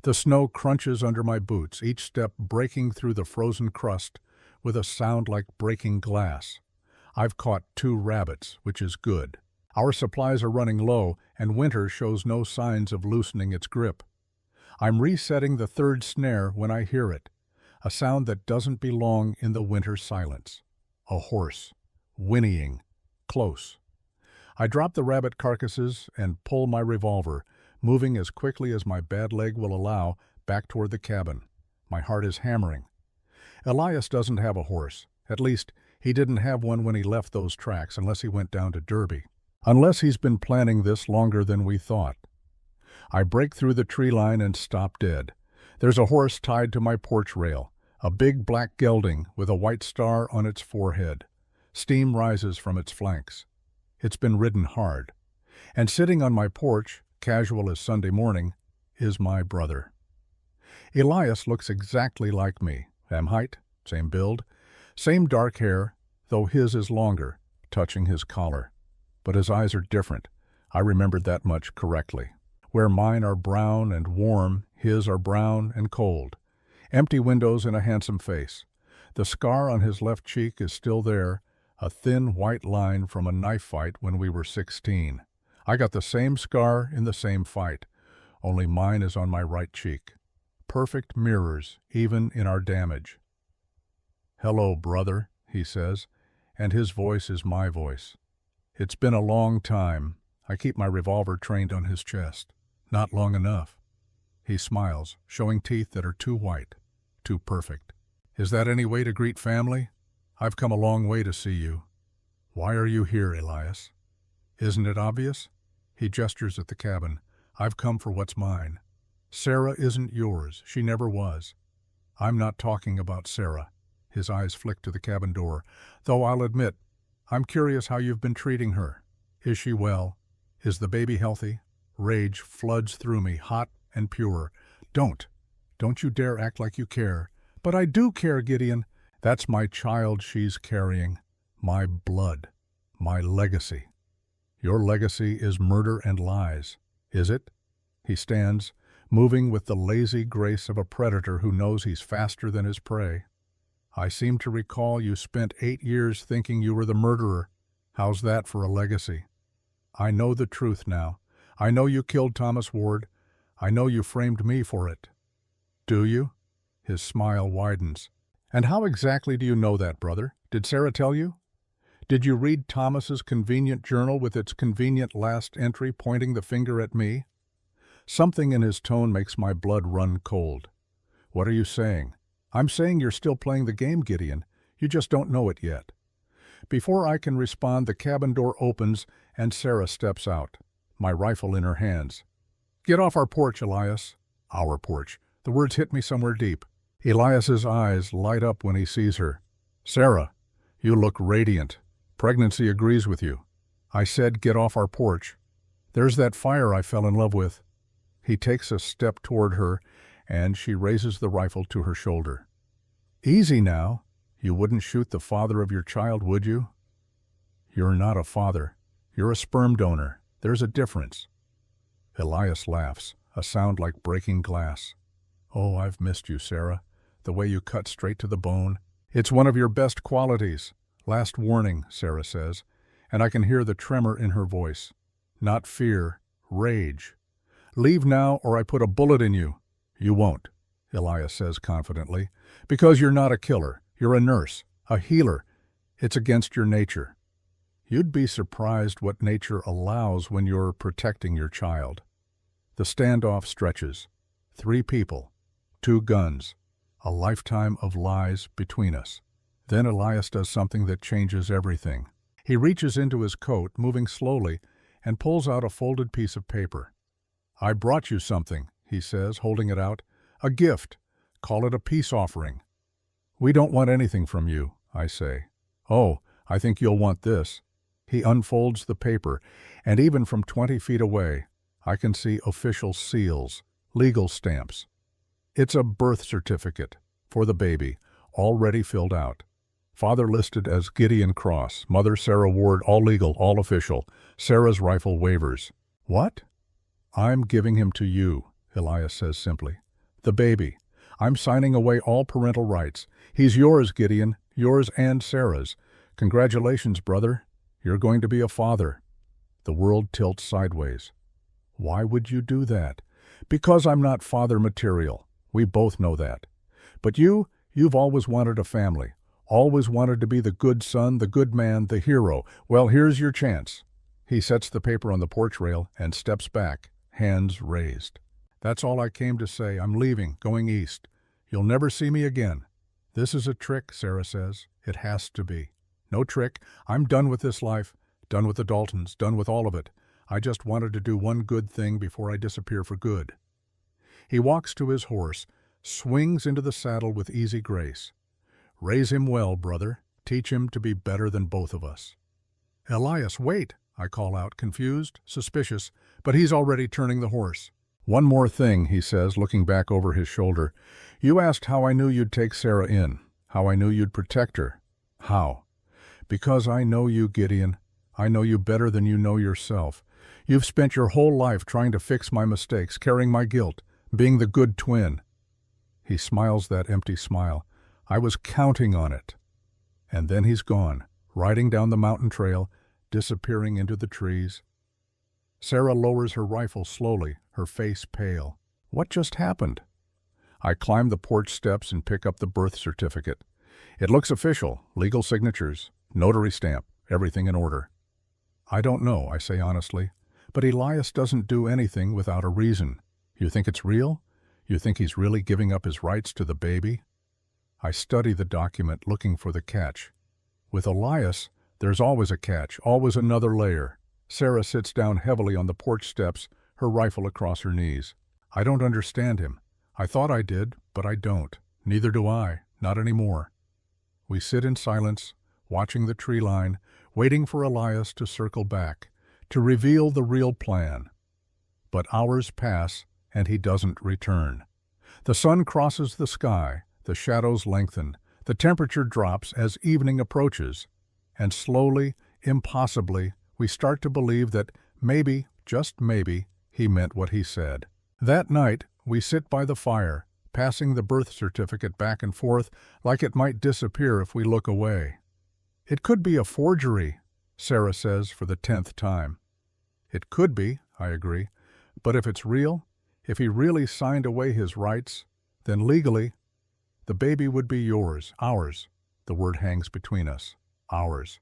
The snow crunches under my boots, each step breaking through the frozen crust with a sound like breaking glass. I've caught 2 rabbits, which is good. Our supplies are running low, and winter shows no signs of loosening its grip. I'm resetting the 3rd snare when I hear it, a sound that doesn't belong in the winter silence. A horse, whinnying, close. I drop the rabbit carcasses and pull my revolver, moving as quickly as my bad leg will allow back toward the cabin. My heart is hammering. Elias doesn't have a horse. At least, he didn't have one when he left those tracks, unless he went down to Derby. Unless he's been planning this longer than we thought. I break through the tree line and stop dead. There's a horse tied to my porch rail, a big black gelding with a white star on its forehead. Steam rises from its flanks. It's been ridden hard. And sitting on my porch, casual as Sunday morning, is my brother. Elias looks exactly like me. Same height, same build, same dark hair, though his is longer, touching his collar. But his eyes are different. I remembered that much correctly. Where mine are brown and warm, his are brown and cold. Empty windows and a handsome face. The scar on his left cheek is still there, a thin white line from a knife fight when we were 16. I got the same scar in the same fight, only mine is on my right cheek. Perfect mirrors, even in our damage. Hello, brother, he says, and his voice is my voice. It's been a long time. I keep my revolver trained on his chest. Not long enough. He smiles, showing teeth that are too white, too perfect. Is that any way to greet family? I've come a long way to see you. Why are you here, Elias? Isn't it obvious? He gestures at the cabin. I've come for what's mine. Sarah isn't yours. She never was. I'm not talking about Sarah. His eyes flick to the cabin door. Though I'll admit, I'm curious how you've been treating her. Is she well? Is the baby healthy? Rage floods through me, hot and pure. Don't you dare act like you care. But I do care, Gideon. That's my child she's carrying. My blood. My legacy. Your legacy is murder and lies. Is it? He stands, moving with the lazy grace of a predator who knows he's faster than his prey. I seem to recall you spent 8 years thinking you were the murderer. How's that for a legacy? I know the truth now. I know you killed Thomas Ward. I know you framed me for it. Do you? His smile widens. And how exactly do you know that, brother? Did Sarah tell you? Did you read Thomas's convenient journal with its convenient last entry pointing the finger at me? Something in his tone makes my blood run cold. What are you saying? I'm saying you're still playing the game, Gideon. You just don't know it yet. Before I can respond, the cabin door opens and Sarah steps out, my rifle in her hands. Get off our porch, Elias. Our porch. The words hit me somewhere deep. Elias's eyes light up when he sees her. Sarah, you look radiant. Pregnancy agrees with you. I said get off our porch. There's that fire I fell in love with. He takes a step toward her, and she raises the rifle to her shoulder. Easy now. You wouldn't shoot the father of your child, would you? You're not a father. You're a sperm donor. There's a difference. Elias laughs, a sound like breaking glass. Oh, I've missed you, Sarah. The way you cut straight to the bone. It's one of your best qualities. Last warning, Sarah says, and I can hear the tremor in her voice. Not fear, rage. Leave now or I put a bullet in you. You won't, Elias says confidently, because you're not a killer. You're a nurse, a healer. It's against your nature. You'd be surprised what nature allows when you're protecting your child. The standoff stretches. 3 people, 2 guns, a lifetime of lies between us. Then Elias does something that changes everything. He reaches into his coat, moving slowly, and pulls out a folded piece of paper. "I brought you something," he says, holding it out. "A gift. Call it a peace offering." "We don't want anything from you," I say. "Oh, I think you'll want this." He unfolds the paper, and even from 20 feet away, I can see official seals, legal stamps. It's a birth certificate for the baby, already filled out. Father listed as Gideon Cross, Mother Sarah Ward, all legal, all official. Sarah's rifle waivers. What? "I'm giving him to you," Elias says simply. "The baby. I'm signing away all parental rights. He's yours, Gideon, yours and Sarah's. Congratulations, brother. You're going to be a father." The world tilts sideways. Why would you do that? Because I'm not father material. We both know that. But you've always wanted a family. Always wanted to be the good son, the good man, the hero. Well, here's your chance. He sets the paper on the porch rail and steps back, hands raised. "That's all I came to say. I'm leaving, going east. You'll never see me again." "This is a trick," Sarah says. "It has to be." "No trick. I'm done with this life, done with the Daltons, done with all of it. I just wanted to do one good thing before I disappear for good." He walks to his horse, swings into the saddle with easy grace. "Raise him well, brother. Teach him to be better than both of us." "Elias, wait," I call out, confused, suspicious, but he's already turning the horse. "One more thing," he says, looking back over his shoulder. "You asked how I knew you'd take Sarah in, how I knew you'd protect her. How? Because I know you, Gideon. I know you better than you know yourself. You've spent your whole life trying to fix my mistakes, carrying my guilt, being the good twin." He smiles that empty smile. "I was counting on it." And then he's gone, riding down the mountain trail, disappearing into the trees. Sarah lowers her rifle slowly, her face pale. What just happened? I climb the porch steps and pick up the birth certificate. It looks official, legal signatures, notary stamp, everything in order. "I don't know," I say honestly, "but Elias doesn't do anything without a reason. You think it's real? You think he's really giving up his rights to the baby?" I study the document, looking for the catch. With Elias, there's always a catch, always another layer. Sarah sits down heavily on the porch steps, her rifle across her knees. I don't understand him. I thought I did, but I don't. Neither do I, not anymore. We sit in silence, watching the tree line, waiting for Elias to circle back, to reveal the real plan. But hours pass, and he doesn't return. The sun crosses the sky, the shadows lengthen, the temperature drops as evening approaches, and slowly, impossibly, we start to believe that maybe, just maybe, he meant what he said. That night, we sit by the fire, passing the birth certificate back and forth like it might disappear if we look away. "It could be a forgery," Sarah says for the 10th time. "It could be," I agree, "but if it's real, if he really signed away his rights, then legally, the baby would be yours, ours." The word hangs between us. Ours.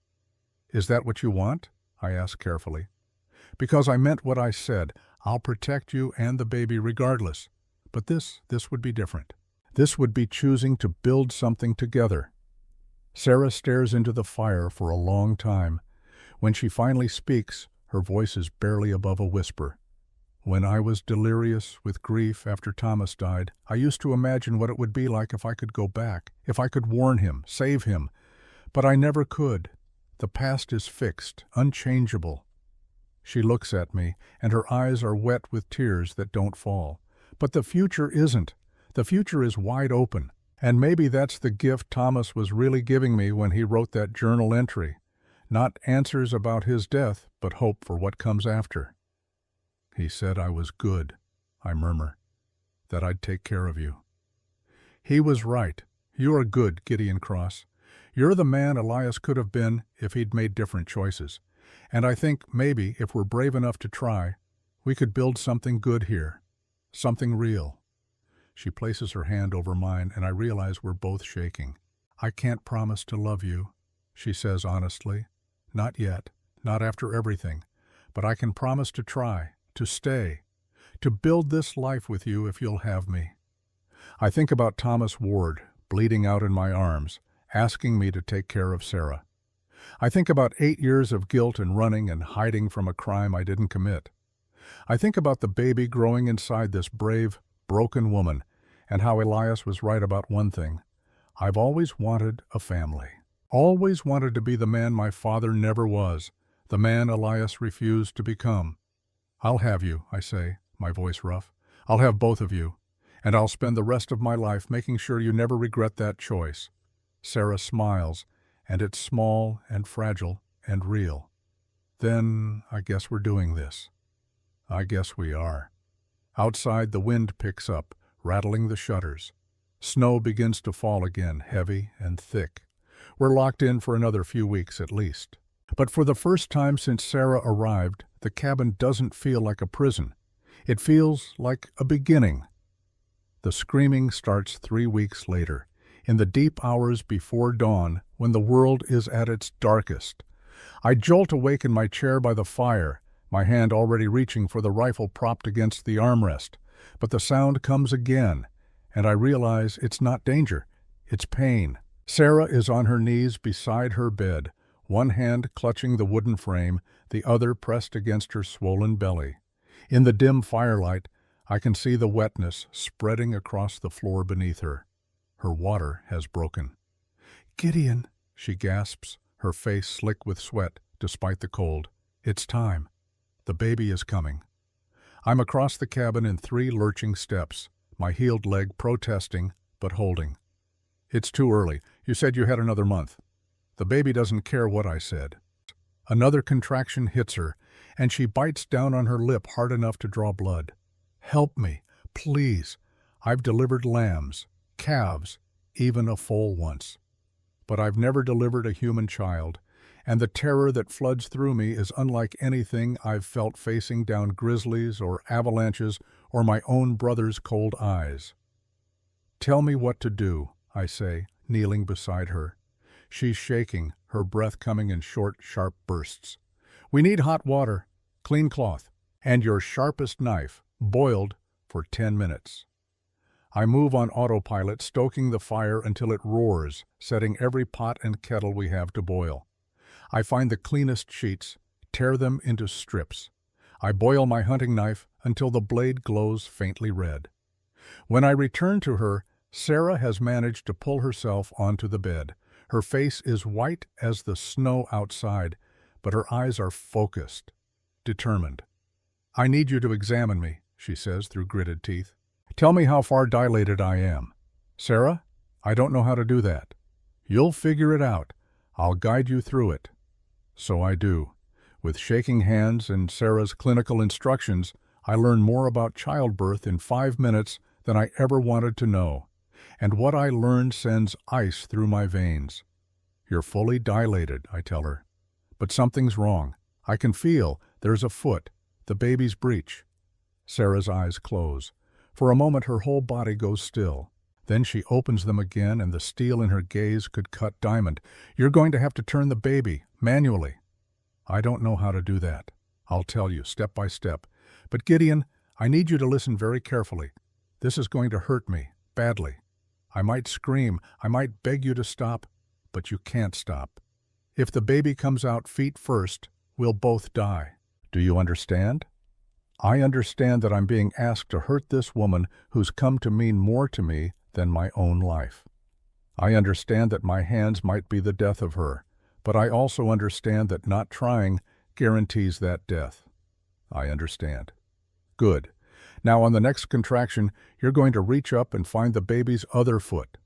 "Is that what you want?" I ask carefully. "Because I meant what I said. I'll protect you and the baby regardless. But this would be different. This would be choosing to build something together." Sarah stares into the fire for a long time. When she finally speaks, her voice is barely above a whisper. "When I was delirious with grief after Thomas died, I used to imagine what it would be like if I could go back, if I could warn him, save him. But I never could. The past is fixed, unchangeable." She looks at me, and her eyes are wet with tears that don't fall. "But the future isn't. The future is wide open. And maybe that's the gift Thomas was really giving me when he wrote that journal entry. Not answers about his death, but hope for what comes after." "He said I was good," I murmur, "that I'd take care of you." "He was right. You're good, Gideon Cross. You're the man Elias could have been if he'd made different choices. And I think maybe, if we're brave enough to try, we could build something good here. Something real." She places her hand over mine, and I realize we're both shaking. "I can't promise to love you," she says honestly. "Not yet, not after everything. But I can promise to try, to stay, to build this life with you if you'll have me." I think about Thomas Ward, bleeding out in my arms, asking me to take care of Sarah. I think about 8 years of guilt and running and hiding from a crime I didn't commit. I think about the baby growing inside this brave, broken woman, and how Elias was right about one thing. I've always wanted a family. Always wanted to be the man my father never was, the man Elias refused to become. I'll have you, I say, my voice rough. I'll have both of you, and I'll spend the rest of my life making sure you never regret that choice. Sarah smiles, and it's small and fragile and real. Then I guess we're doing this. I guess we are. Outside, the wind picks up, rattling the shutters. Snow begins to fall again, heavy and thick. We're locked in for another few weeks at least. But for the first time since Sarah arrived, the cabin doesn't feel like a prison. It feels like a beginning. The screaming starts 3 weeks later, in the deep hours before dawn, when the world is at its darkest. I jolt awake in my chair by the fire, my hand already reaching for the rifle propped against the armrest. But the sound comes again, and I realize it's not danger, it's pain. Sarah is on her knees beside her bed, one hand clutching the wooden frame, the other pressed against her swollen belly. In the dim firelight, I can see the wetness spreading across the floor beneath her. Her water has broken. "Gideon," she gasps, her face slick with sweat despite the cold. "It's time. The baby is coming." I'm across the cabin in 3 lurching steps, my healed leg protesting but holding. "It's too early. You said you had another month." The baby doesn't care what I said. Another contraction hits her, and she bites down on her lip hard enough to draw blood. "Help me, please. I've delivered lambs, calves, even a foal once. But I've never delivered a human child, and the terror that floods through me is unlike anything I've felt facing down grizzlies or avalanches or my own brother's cold eyes. "Tell me what to do," I say, kneeling beside her. She's shaking, her breath coming in short, sharp bursts. "We need hot water, clean cloth, and your sharpest knife, boiled for 10 minutes. I move on autopilot, stoking the fire until it roars, setting every pot and kettle we have to boil. I find the cleanest sheets, tear them into strips. I boil my hunting knife until the blade glows faintly red. When I return to her, Sarah has managed to pull herself onto the bed. Her face is white as the snow outside, but her eyes are focused, determined. "I need you to examine me," she says through gritted teeth. "Tell me how far dilated I am." "Sarah, I don't know how to do that." "You'll figure it out. I'll guide you through it." So I do. With shaking hands and Sarah's clinical instructions, I learn more about childbirth in 5 minutes than I ever wanted to know. And what I learned sends ice through my veins. "You're fully dilated," I tell her. "But something's wrong. I can feel there's a foot, the baby's breech." Sarah's eyes close. For a moment her whole body goes still. Then she opens them again, and the steel in her gaze could cut diamond. "You're going to have to turn the baby, manually." "I don't know how to do that. I'll tell you, step by step. But Gideon, I need you to listen very carefully. This is going to hurt me, badly. I might scream, I might beg you to stop, but you can't stop. If the baby comes out feet first, we'll both die. Do you understand?" I understand that I'm being asked to hurt this woman who's come to mean more to me than my own life. I understand that my hands might be the death of her, but I also understand that not trying guarantees that death. I understand. Good. Now on the next contraction, you're going to reach up and find the baby's other foot.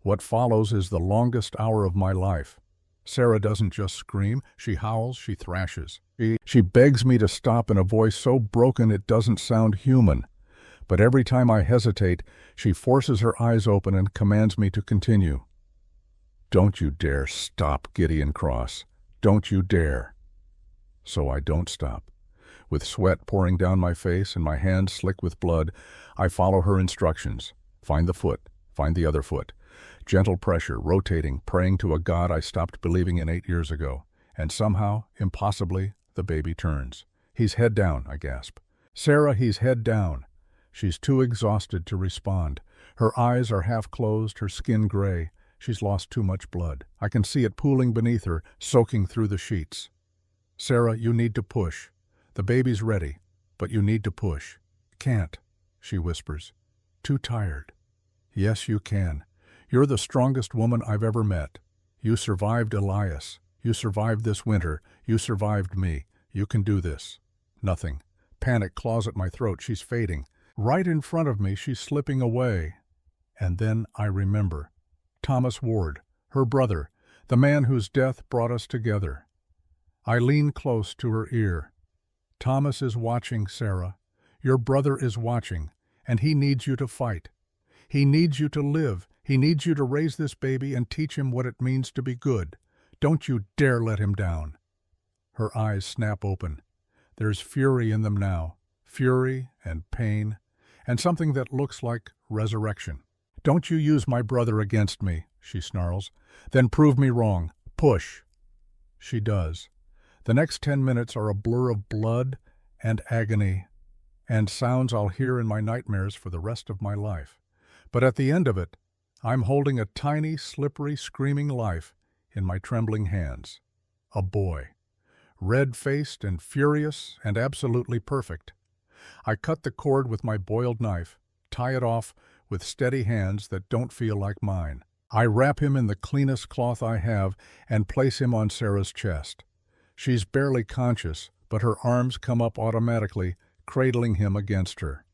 What follows is the longest hour of my life. Sarah doesn't just scream, she howls, she thrashes. She begs me to stop in a voice so broken it doesn't sound human. But every time I hesitate, she forces her eyes open and commands me to continue. "Don't you dare stop, Gideon Cross. Don't you dare." So I don't stop. With sweat pouring down my face and my hands slick with blood, I follow her instructions. Find the foot, find the other foot. Gentle pressure, rotating, praying to a God I stopped believing in 8 years ago. And somehow, impossibly, the baby turns. "He's head down," I gasp. "Sarah, he's head down." She's too exhausted to respond. Her eyes are half closed, her skin gray. She's lost too much blood. I can see it pooling beneath her, soaking through the sheets. Sarah, you need to push. The baby's ready, but you need to push. Can't, she whispers. Too tired. Yes, you can. You're the strongest woman I've ever met. You survived Elias. You survived this winter. You survived me. You can do this. Nothing. Panic claws at my throat. She's fading. Right in front of me, she's slipping away. And then I remember. Thomas Ward, her brother, the man whose death brought us together. I lean close to her ear. Thomas is watching, Sarah. Your brother is watching, and he needs you to fight. He needs you to live. He needs you to raise this baby and teach him what it means to be good. Don't you dare let him down. Her eyes snap open. There's fury in them now. Fury and pain, and something that looks like resurrection. Don't you use my brother against me, she snarls. Then prove me wrong. Push. She does. The next 10 minutes are a blur of blood and agony, and sounds I'll hear in my nightmares for the rest of my life. But at the end of it, I'm holding a tiny, slippery, screaming life in my trembling hands. A boy. Red-faced and furious and absolutely perfect. I cut the cord with my boiled knife, tie it off with steady hands that don't feel like mine. I wrap him in the cleanest cloth I have and place him on Sarah's chest. She's barely conscious, but her arms come up automatically, cradling him against her.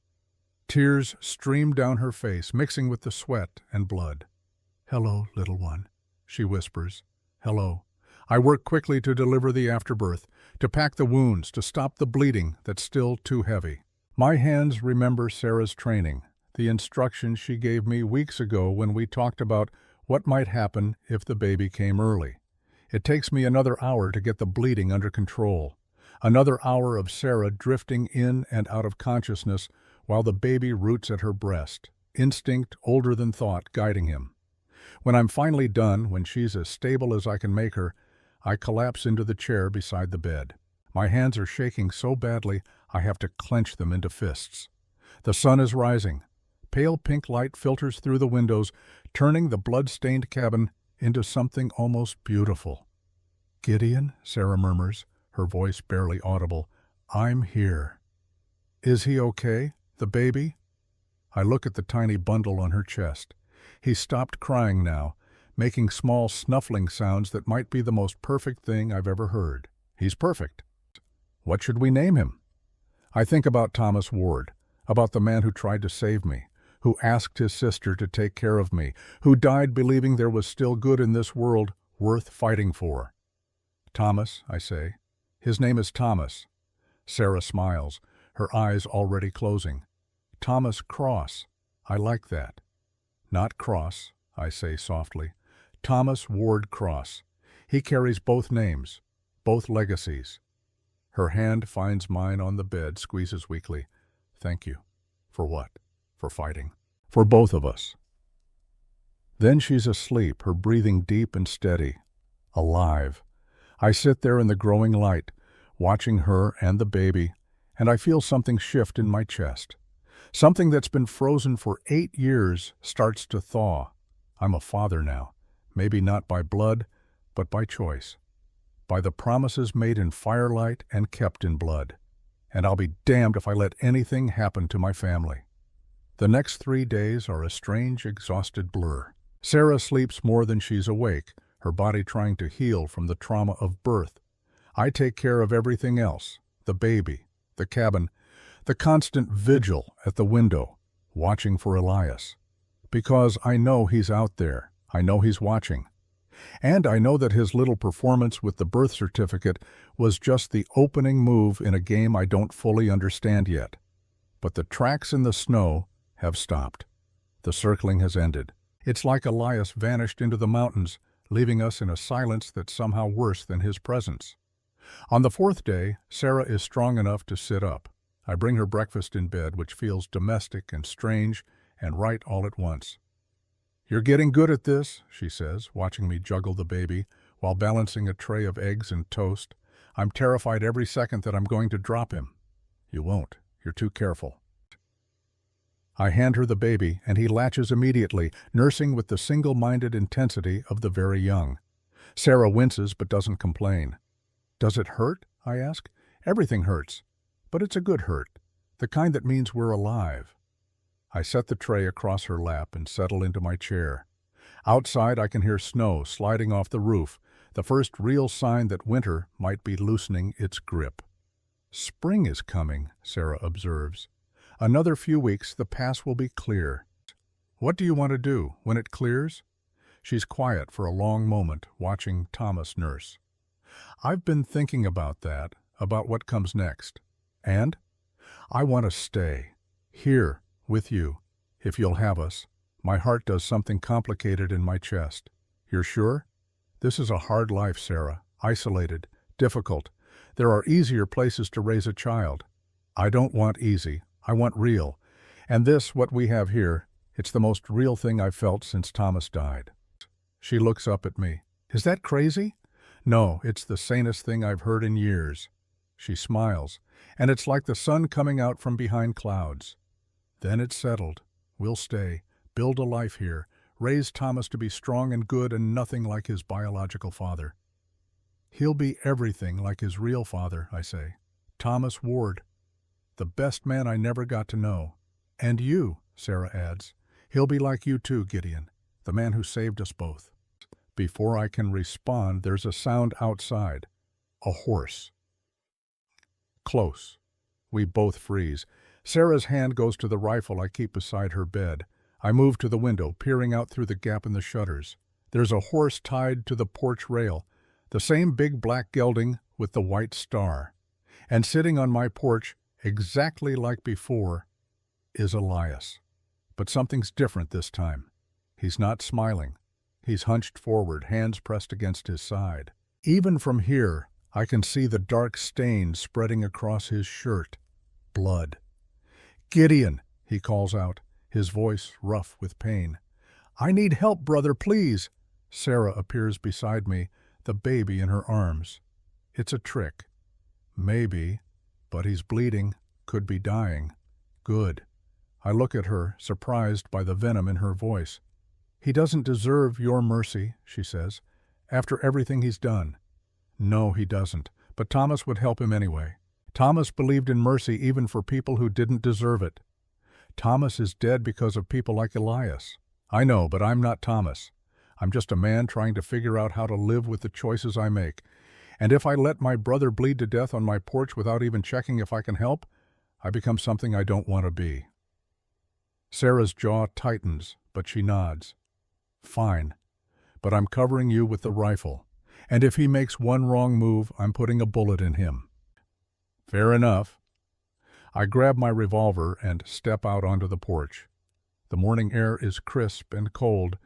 Tears stream down her face, mixing with the sweat and blood. "Hello, little one," she whispers. "Hello." I work quickly to deliver the afterbirth, to pack the wounds, to stop the bleeding that's still too heavy. My hands remember Sarah's training, the instructions she gave me weeks ago when we talked about what might happen if the baby came early. It takes me another hour to get the bleeding under control. Another hour of Sarah drifting in and out of consciousness while the baby roots at her breast, instinct older than thought guiding him. When I'm finally done, when she's as stable as I can make her, I collapse into the chair beside the bed. My hands are shaking so badly I have to clench them into fists. The sun is rising. Pale pink light filters through the windows, turning the blood-stained cabin into something almost beautiful. "Gideon," Sarah murmurs, her voice barely audible, "I'm here." "Is he okay? The baby?" I look at the tiny bundle on her chest. He's stopped crying now, making small snuffling sounds that might be the most perfect thing I've ever heard. He's perfect. What should we name him? I think about Thomas Ward, about the man who tried to save me, who asked his sister to take care of me, who died believing there was still good in this world worth fighting for. "Thomas," I say. "His name is Thomas." Sarah smiles, her eyes already closing. "Thomas Cross. I like that." "Not Cross," I say softly. "Thomas Ward Cross. He carries both names, both legacies." Her hand finds mine on the bed, squeezes weakly. "Thank you." "For what?" "For fighting. For both of us." Then she's asleep, her breathing deep and steady. Alive. I sit there in the growing light, watching her and the baby, and I feel something shift in my chest. Something that's been frozen for 8 years starts to thaw. I'm a father now, maybe not by blood, but by choice. By the promises made in firelight and kept in blood. And I'll be damned if I let anything happen to my family. The next 3 days are a strange, exhausted blur. Sarah sleeps more than she's awake, her body trying to heal from the trauma of birth. I take care of everything else, the baby, the cabin, the constant vigil at the window, watching for Elias. Because I know he's out there, I know he's watching. And I know that his little performance with the birth certificate was just the opening move in a game I don't fully understand yet. But the tracks in the snow have stopped. The circling has ended. It's like Elias vanished into the mountains, leaving us in a silence that's somehow worse than his presence. On the 4th day, Sarah is strong enough to sit up. I bring her breakfast in bed, which feels domestic and strange and right all at once. "You're getting good at this," she says, watching me juggle the baby while balancing a tray of eggs and toast. "I'm terrified every second that I'm going to drop him." "You won't. You're too careful." I hand her the baby, and he latches immediately, nursing with the single-minded intensity of the very young. Sarah winces but doesn't complain. "Does it hurt?" I ask. "Everything hurts. But it's a good hurt. The kind that means we're alive." I set the tray across her lap and settle into my chair. Outside I can hear snow sliding off the roof, the first real sign that winter might be loosening its grip. "Spring is coming," Sarah observes. "Another few weeks, the pass will be clear." "What do you want to do when it clears?" She's quiet for a long moment, watching Thomas nurse. "I've been thinking about that, about what comes next. And I want to stay. Here, with you, if you'll have us." My heart does something complicated in my chest. "You're sure? This is a hard life, Sarah. Isolated, difficult. There are easier places to raise a child." "I don't want easy. I want real. And this, what we have here, it's the most real thing I've felt since Thomas died." She looks up at me. "Is that crazy?" "No, it's the sanest thing I've heard in years." She smiles, and it's like the sun coming out from behind clouds. "Then it's settled. We'll stay, build a life here, raise Thomas to be strong and good and nothing like his biological father." "He'll be everything like his real father," I say. "Thomas Ward. The best man I never got to know." "And you," Sarah adds. "He'll be like you too, Gideon, the man who saved us both." Before I can respond, there's a sound outside. A horse. Close. We both freeze. Sarah's hand goes to the rifle I keep beside her bed. I move to the window, peering out through the gap in the shutters. There's a horse tied to the porch rail, the same big black gelding with the white star. And sitting on my porch, exactly like before, is Elias. But something's different this time. He's not smiling. He's hunched forward, hands pressed against his side. Even from here, I can see the dark stain spreading across his shirt. Blood. "Gideon," he calls out, his voice rough with pain. "I need help, brother, please." Sarah appears beside me, the baby in her arms. It's a trick. Maybe, but he's bleeding, could be dying. Good. I look at her, surprised by the venom in her voice. "He doesn't deserve your mercy," she says, "after everything he's done." "No, he doesn't, but Thomas would help him anyway. Thomas believed in mercy even for people who didn't deserve it. Thomas is dead because of people like Elias. I know, but I'm not Thomas. I'm just a man trying to figure out how to live with the choices I make. And if I let my brother bleed to death on my porch without even checking if I can help, I become something I don't want to be." Sarah's jaw tightens, but she nods. "Fine, but I'm covering you with the rifle. And if he makes one wrong move, I'm putting a bullet in him." "Fair enough." I grab my revolver and step out onto the porch. The morning air is crisp and cold,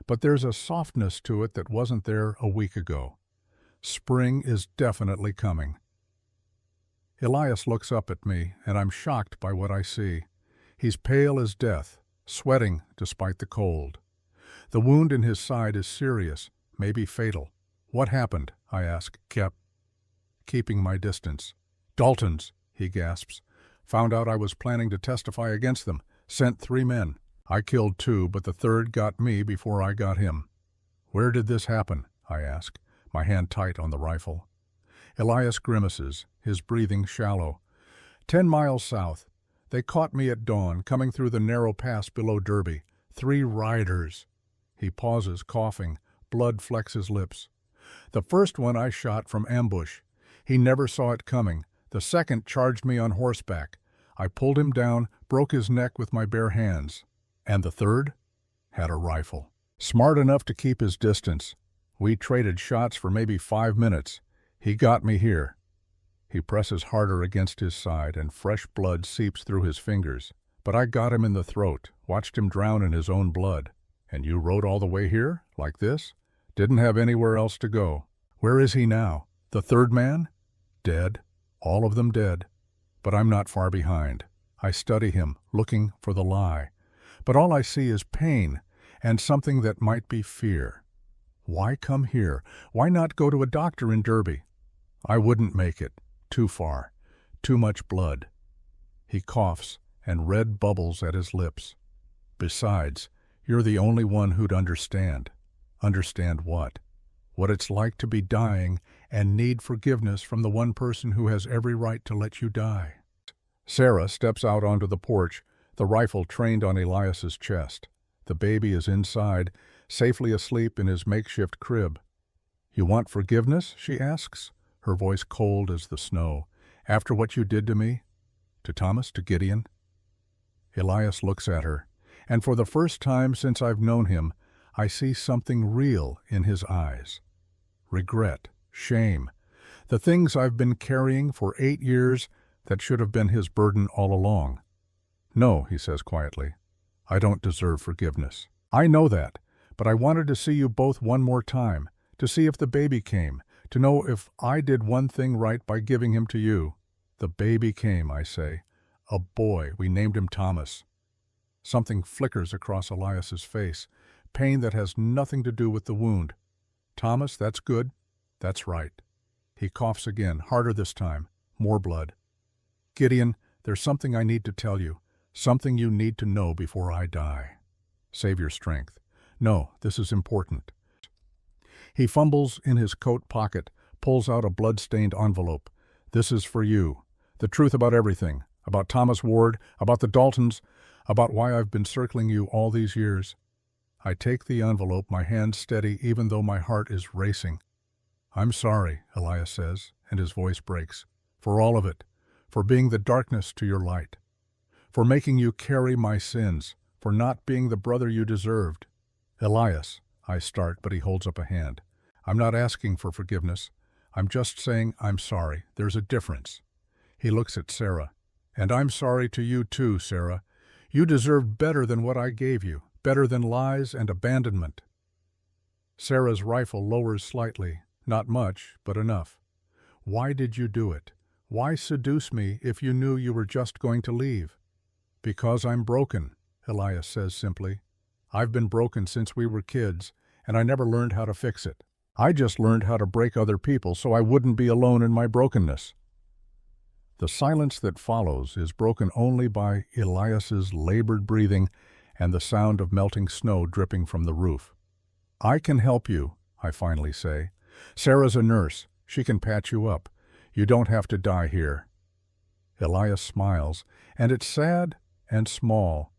but there's a softness to it that wasn't there a week ago. Spring is definitely coming. Elias looks up at me, and I'm shocked by what I see. He's pale as death, sweating despite the cold. The wound in his side is serious, maybe fatal. "What happened?" I ask, keeping my distance. "Daltons," he gasps. "Found out I was planning to testify against them. Sent 3 men. I killed 2, but the 3rd got me before I got him." "Where did this happen?" I ask, my hand tight on the rifle. Elias grimaces, his breathing shallow. 10 miles south. They caught me at dawn, coming through the narrow pass below Derby. 3 riders." He pauses, coughing. Blood flecks his lips. "The first one I shot from ambush. He never saw it coming. The second charged me on horseback. I pulled him down, broke his neck with my bare hands. And the third had a rifle. Smart enough to keep his distance. We traded shots for maybe 5 minutes. He got me here." He presses harder against his side, and fresh blood seeps through his fingers. "But I got him in the throat, watched him drown in his own blood. And you rode all the way here, like this? Didn't have anywhere else to go. Where is he now? The 3rd man?" "Dead. All of them dead. But I'm not far behind. I study him, looking for the lie. But all I see is pain, and something that might be fear. Why come here? Why not go to a doctor in Derby? I wouldn't make it. Too far. Too much blood." He coughs, and red bubbles at his lips. Besides, you're the only one who'd understand. Understand what? What it's like to be dying and need forgiveness from the one person who has every right to let you die. Sarah steps out onto the porch, the rifle trained on Elias's chest. The baby is inside, safely asleep in his makeshift crib. "You want forgiveness?" she asks, her voice cold as the snow. "After what you did to me? To Thomas? To Gideon?" Elias looks at her, and for the first time since I've known him, I see something real in his eyes. Regret, shame, the things I've been carrying for 8 years that should have been his burden all along. "No," he says quietly, "I don't deserve forgiveness. I know that, but I wanted to see you both one more time, to see if the baby came, to know if I did one thing right by giving him to you." "The baby came," I say. "A boy. We named him Thomas." Something flickers across Elias's face, pain that has nothing to do with the wound. "Thomas, that's good. That's right." He coughs again, harder this time. More blood. "Gideon, there's something I need to tell you. Something you need to know before I die." "Save your strength." "No, this is important." He fumbles in his coat pocket, pulls out a blood-stained envelope. "This is for you. The truth about everything. About Thomas Ward, about the Daltons, about why I've been circling you all these years." I take the envelope, my hand steady even though my heart is racing. "I'm sorry," Elias says, and his voice breaks. "For all of it. For being the darkness to your light. For making you carry my sins. For not being the brother you deserved." "Elias," I start, but he holds up a hand. "I'm not asking for forgiveness. I'm just saying I'm sorry. There's a difference." He looks at Sarah. "And I'm sorry to you too, Sarah. You deserved better than what I gave you, better than lies and abandonment." Sarah's rifle lowers slightly, not much, but enough. "Why did you do it? Why seduce me if you knew you were just going to leave?" "Because I'm broken," Elias says simply. "I've been broken since we were kids, and I never learned how to fix it. I just learned how to break other people so I wouldn't be alone in my brokenness." The silence that follows is broken only by Elias's labored breathing and the sound of melting snow dripping from the roof. "I can help you," I finally say. "Sarah's a nurse. She can patch you up. You don't have to die here." Elias smiles, and it's sad and small,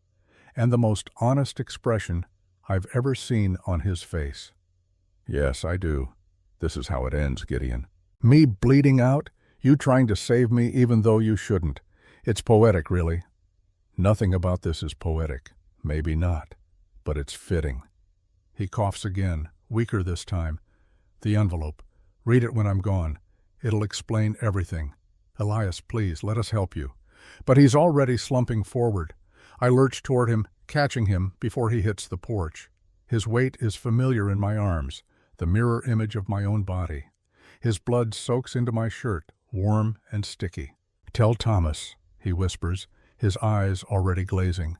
and the most honest expression I've ever seen on his face. "Yes, I do. This is how it ends, Gideon. Me bleeding out, you trying to save me even though you shouldn't. It's poetic, really." "Nothing about this is poetic. Maybe not. But it's fitting." He coughs again, weaker this time. "The envelope. Read it when I'm gone. It'll explain everything. Elias, please, let us help you." But he's already slumping forward. I lurch toward him, catching him before he hits the porch. His weight is familiar in my arms, the mirror image of my own body. His blood soaks into my shirt, warm and sticky. "Tell Thomas," he whispers, his eyes already glazing.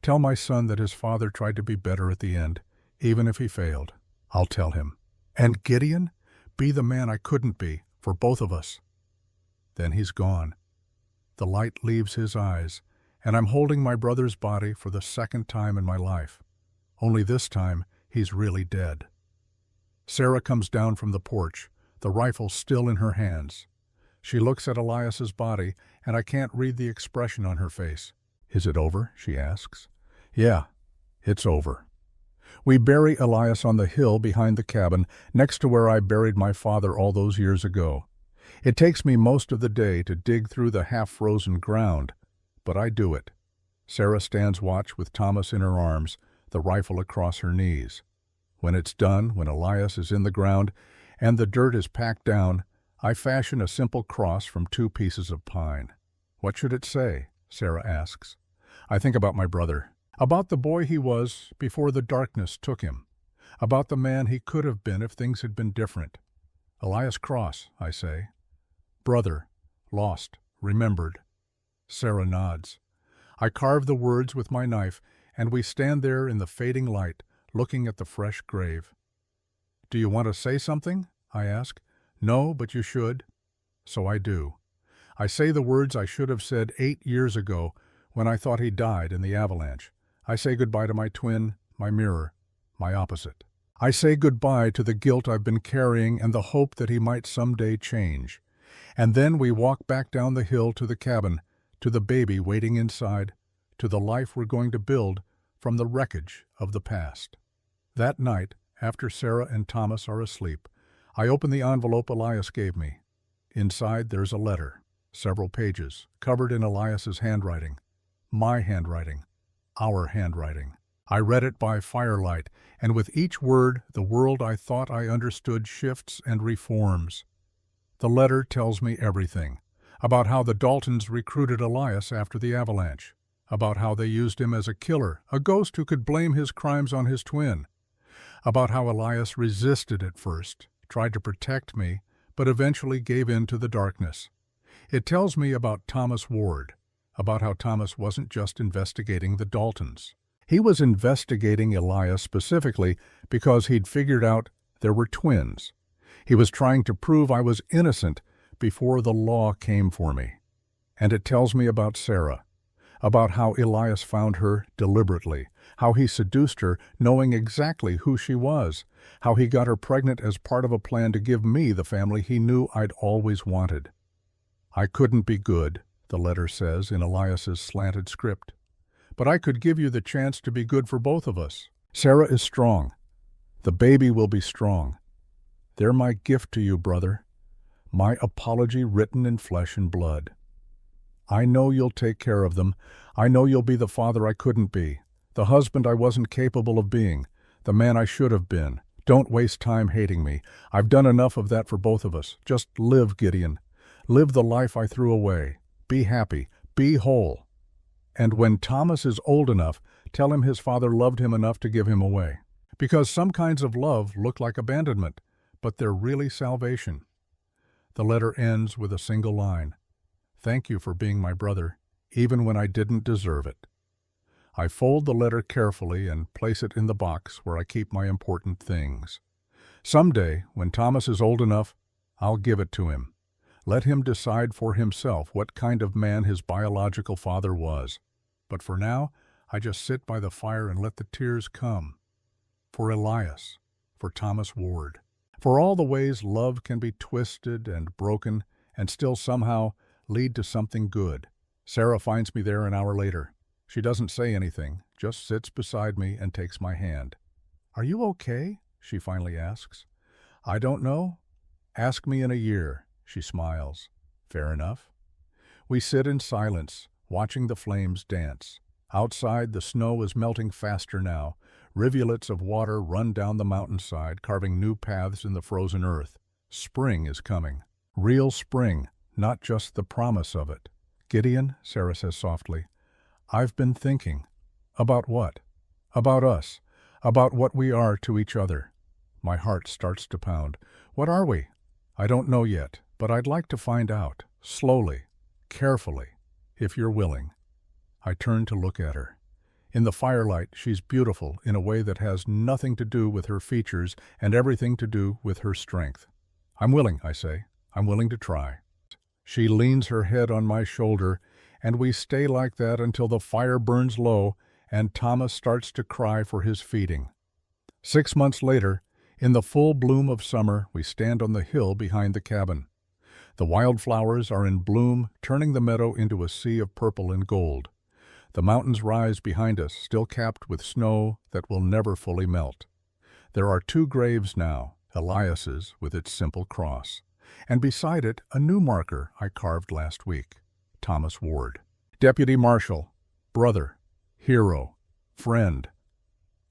"Tell my son that his father tried to be better at the end, even if he failed. I'll tell him. And Gideon, be the man I couldn't be, for both of us." Then he's gone. The light leaves his eyes, and I'm holding my brother's body for the second time in my life. Only this time, he's really dead. Sarah comes down from the porch, the rifle still in her hands. She looks at Elias's body, and I can't read the expression on her face. "Is it over?" she asks. "Yeah, it's over." We bury Elias on the hill behind the cabin, next to where I buried my father all those years ago. It takes me most of the day to dig through the half-frozen ground, but I do it. Sarah stands watch with Thomas in her arms, the rifle across her knees. When it's done, when Elias is in the ground, and the dirt is packed down, I fashion a simple cross from 2 pieces of pine. "What should it say?" Sarah asks. I think about my brother, about the boy he was before the darkness took him, about the man he could have been if things had been different. "Elias Cross," I say. "Brother, lost, remembered." Sarah nods. I carve the words with my knife, and we stand there in the fading light, looking at the fresh grave. "Do you want to say something?" I ask. "No, but you should." So I do. I say the words I should have said 8 years ago when I thought he died in the avalanche. I say goodbye to my twin, my mirror, my opposite. I say goodbye to the guilt I've been carrying and the hope that he might someday change. And then we walk back down the hill to the cabin, to the baby waiting inside, to the life we're going to build from the wreckage of the past. That night, after Sarah and Thomas are asleep, I open the envelope Elias gave me. Inside there's a letter, several pages, covered in Elias's handwriting. My handwriting, our handwriting. I read it by firelight, and with each word, the world I thought I understood shifts and reforms. The letter tells me everything, about how the Daltons recruited Elias after the avalanche, about how they used him as a killer, a ghost who could blame his crimes on his twin, about how Elias resisted at first, tried to protect me, but eventually gave in to the darkness. It tells me about Thomas Ward, about how Thomas wasn't just investigating the Daltons. He was investigating Elias specifically because he'd figured out there were twins. He was trying to prove I was innocent before the law came for me. And it tells me about Sarah, about how Elias found her deliberately, how he seduced her knowing exactly who she was, how he got her pregnant as part of a plan to give me the family he knew I'd always wanted. I couldn't be good, the letter says in Elias's slanted script. But I could give you the chance to be good for both of us. Sarah is strong. The baby will be strong. They're my gift to you, brother. My apology written in flesh and blood. I know you'll take care of them. I know you'll be the father I couldn't be, the husband I wasn't capable of being, the man I should have been. Don't waste time hating me. I've done enough of that for both of us. Just live, Gideon. Live the life I threw away. Be happy. Be whole. And when Thomas is old enough, tell him his father loved him enough to give him away. Because some kinds of love look like abandonment, but they're really salvation. The letter ends with a single line. Thank you for being my brother, even when I didn't deserve it. I fold the letter carefully and place it in the box where I keep my important things. Someday, when Thomas is old enough, I'll give it to him. Let him decide for himself what kind of man his biological father was. But for now, I just sit by the fire and let the tears come. For Elias, for Thomas Ward, for all the ways love can be twisted and broken and still somehow lead to something good. Sarah finds me there an hour later. She doesn't say anything, just sits beside me and takes my hand. Are you okay? She finally asks. I don't know. Ask me in a year, she smiles. Fair enough. We sit in silence, watching the flames dance. Outside, the snow is melting faster now. Rivulets of water run down the mountainside, carving new paths in the frozen earth. Spring is coming. Real spring, not just the promise of it. Gideon, Sarah says softly, I've been thinking. About what? About us. About what we are to each other. My heart starts to pound. What are we? I don't know yet, but I'd like to find out. Slowly, carefully, if you're willing. I turn to look at her. In the firelight, she's beautiful in a way that has nothing to do with her features and everything to do with her strength. I'm willing, I say. I'm willing to try. She leans her head on my shoulder, and we stay like that until the fire burns low and Thomas starts to cry for his feeding. 6 months later, in the full bloom of summer, we stand on the hill behind the cabin. The wildflowers are in bloom, turning the meadow into a sea of purple and gold. The mountains rise behind us, still capped with snow that will never fully melt. There are 2 graves now, Elias's with its simple cross, and beside it a new marker I carved last week, Thomas Ward. Deputy Marshal, brother, hero, friend.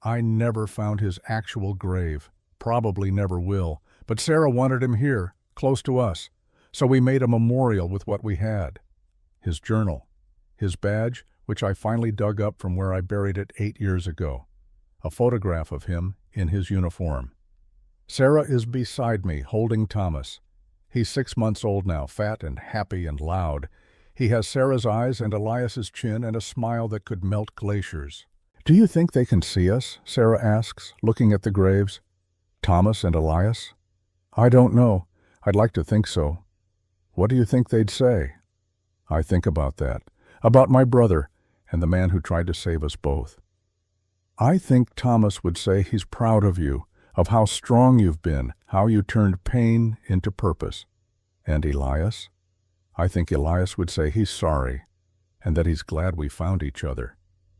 I never found his actual grave, probably never will, but Sarah wanted him here, close to us, so we made a memorial with what we had. His journal, his badge, which I finally dug up from where I buried it 8 years ago, a photograph of him in his uniform. Sarah is beside me, holding Thomas. He's 6 months old now, fat and happy and loud. He has Sarah's eyes and Elias's chin and a smile that could melt glaciers. Do you think they can see us? Sarah asks, looking at the graves. Thomas and Elias? I don't know. I'd like to think so. What do you think they'd say? I think about that, about my brother, and the man who tried to save us both. I think Thomas would say he's proud of you, of how strong you've been, how you turned pain into purpose. And Elias? I think Elias would say he's sorry, and that he's glad we found each other.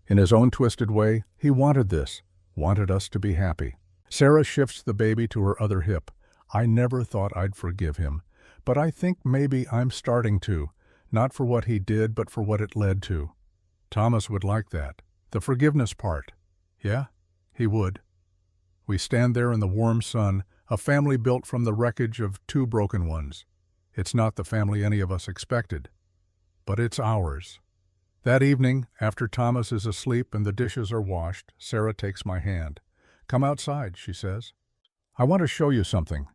In his own twisted way, he wanted this, wanted us to be happy. Sarah shifts the baby to her other hip. I never thought I'd forgive him, but I think maybe I'm starting to, not for what he did, but for what it led to. Thomas would like that, the forgiveness part. Yeah, he would. We stand there in the warm sun, a family built from the wreckage of two broken ones. It's not the family any of us expected, but it's ours. That evening, after Thomas is asleep and the dishes are washed, Sarah takes my hand. Come outside, she says. I want to show you something.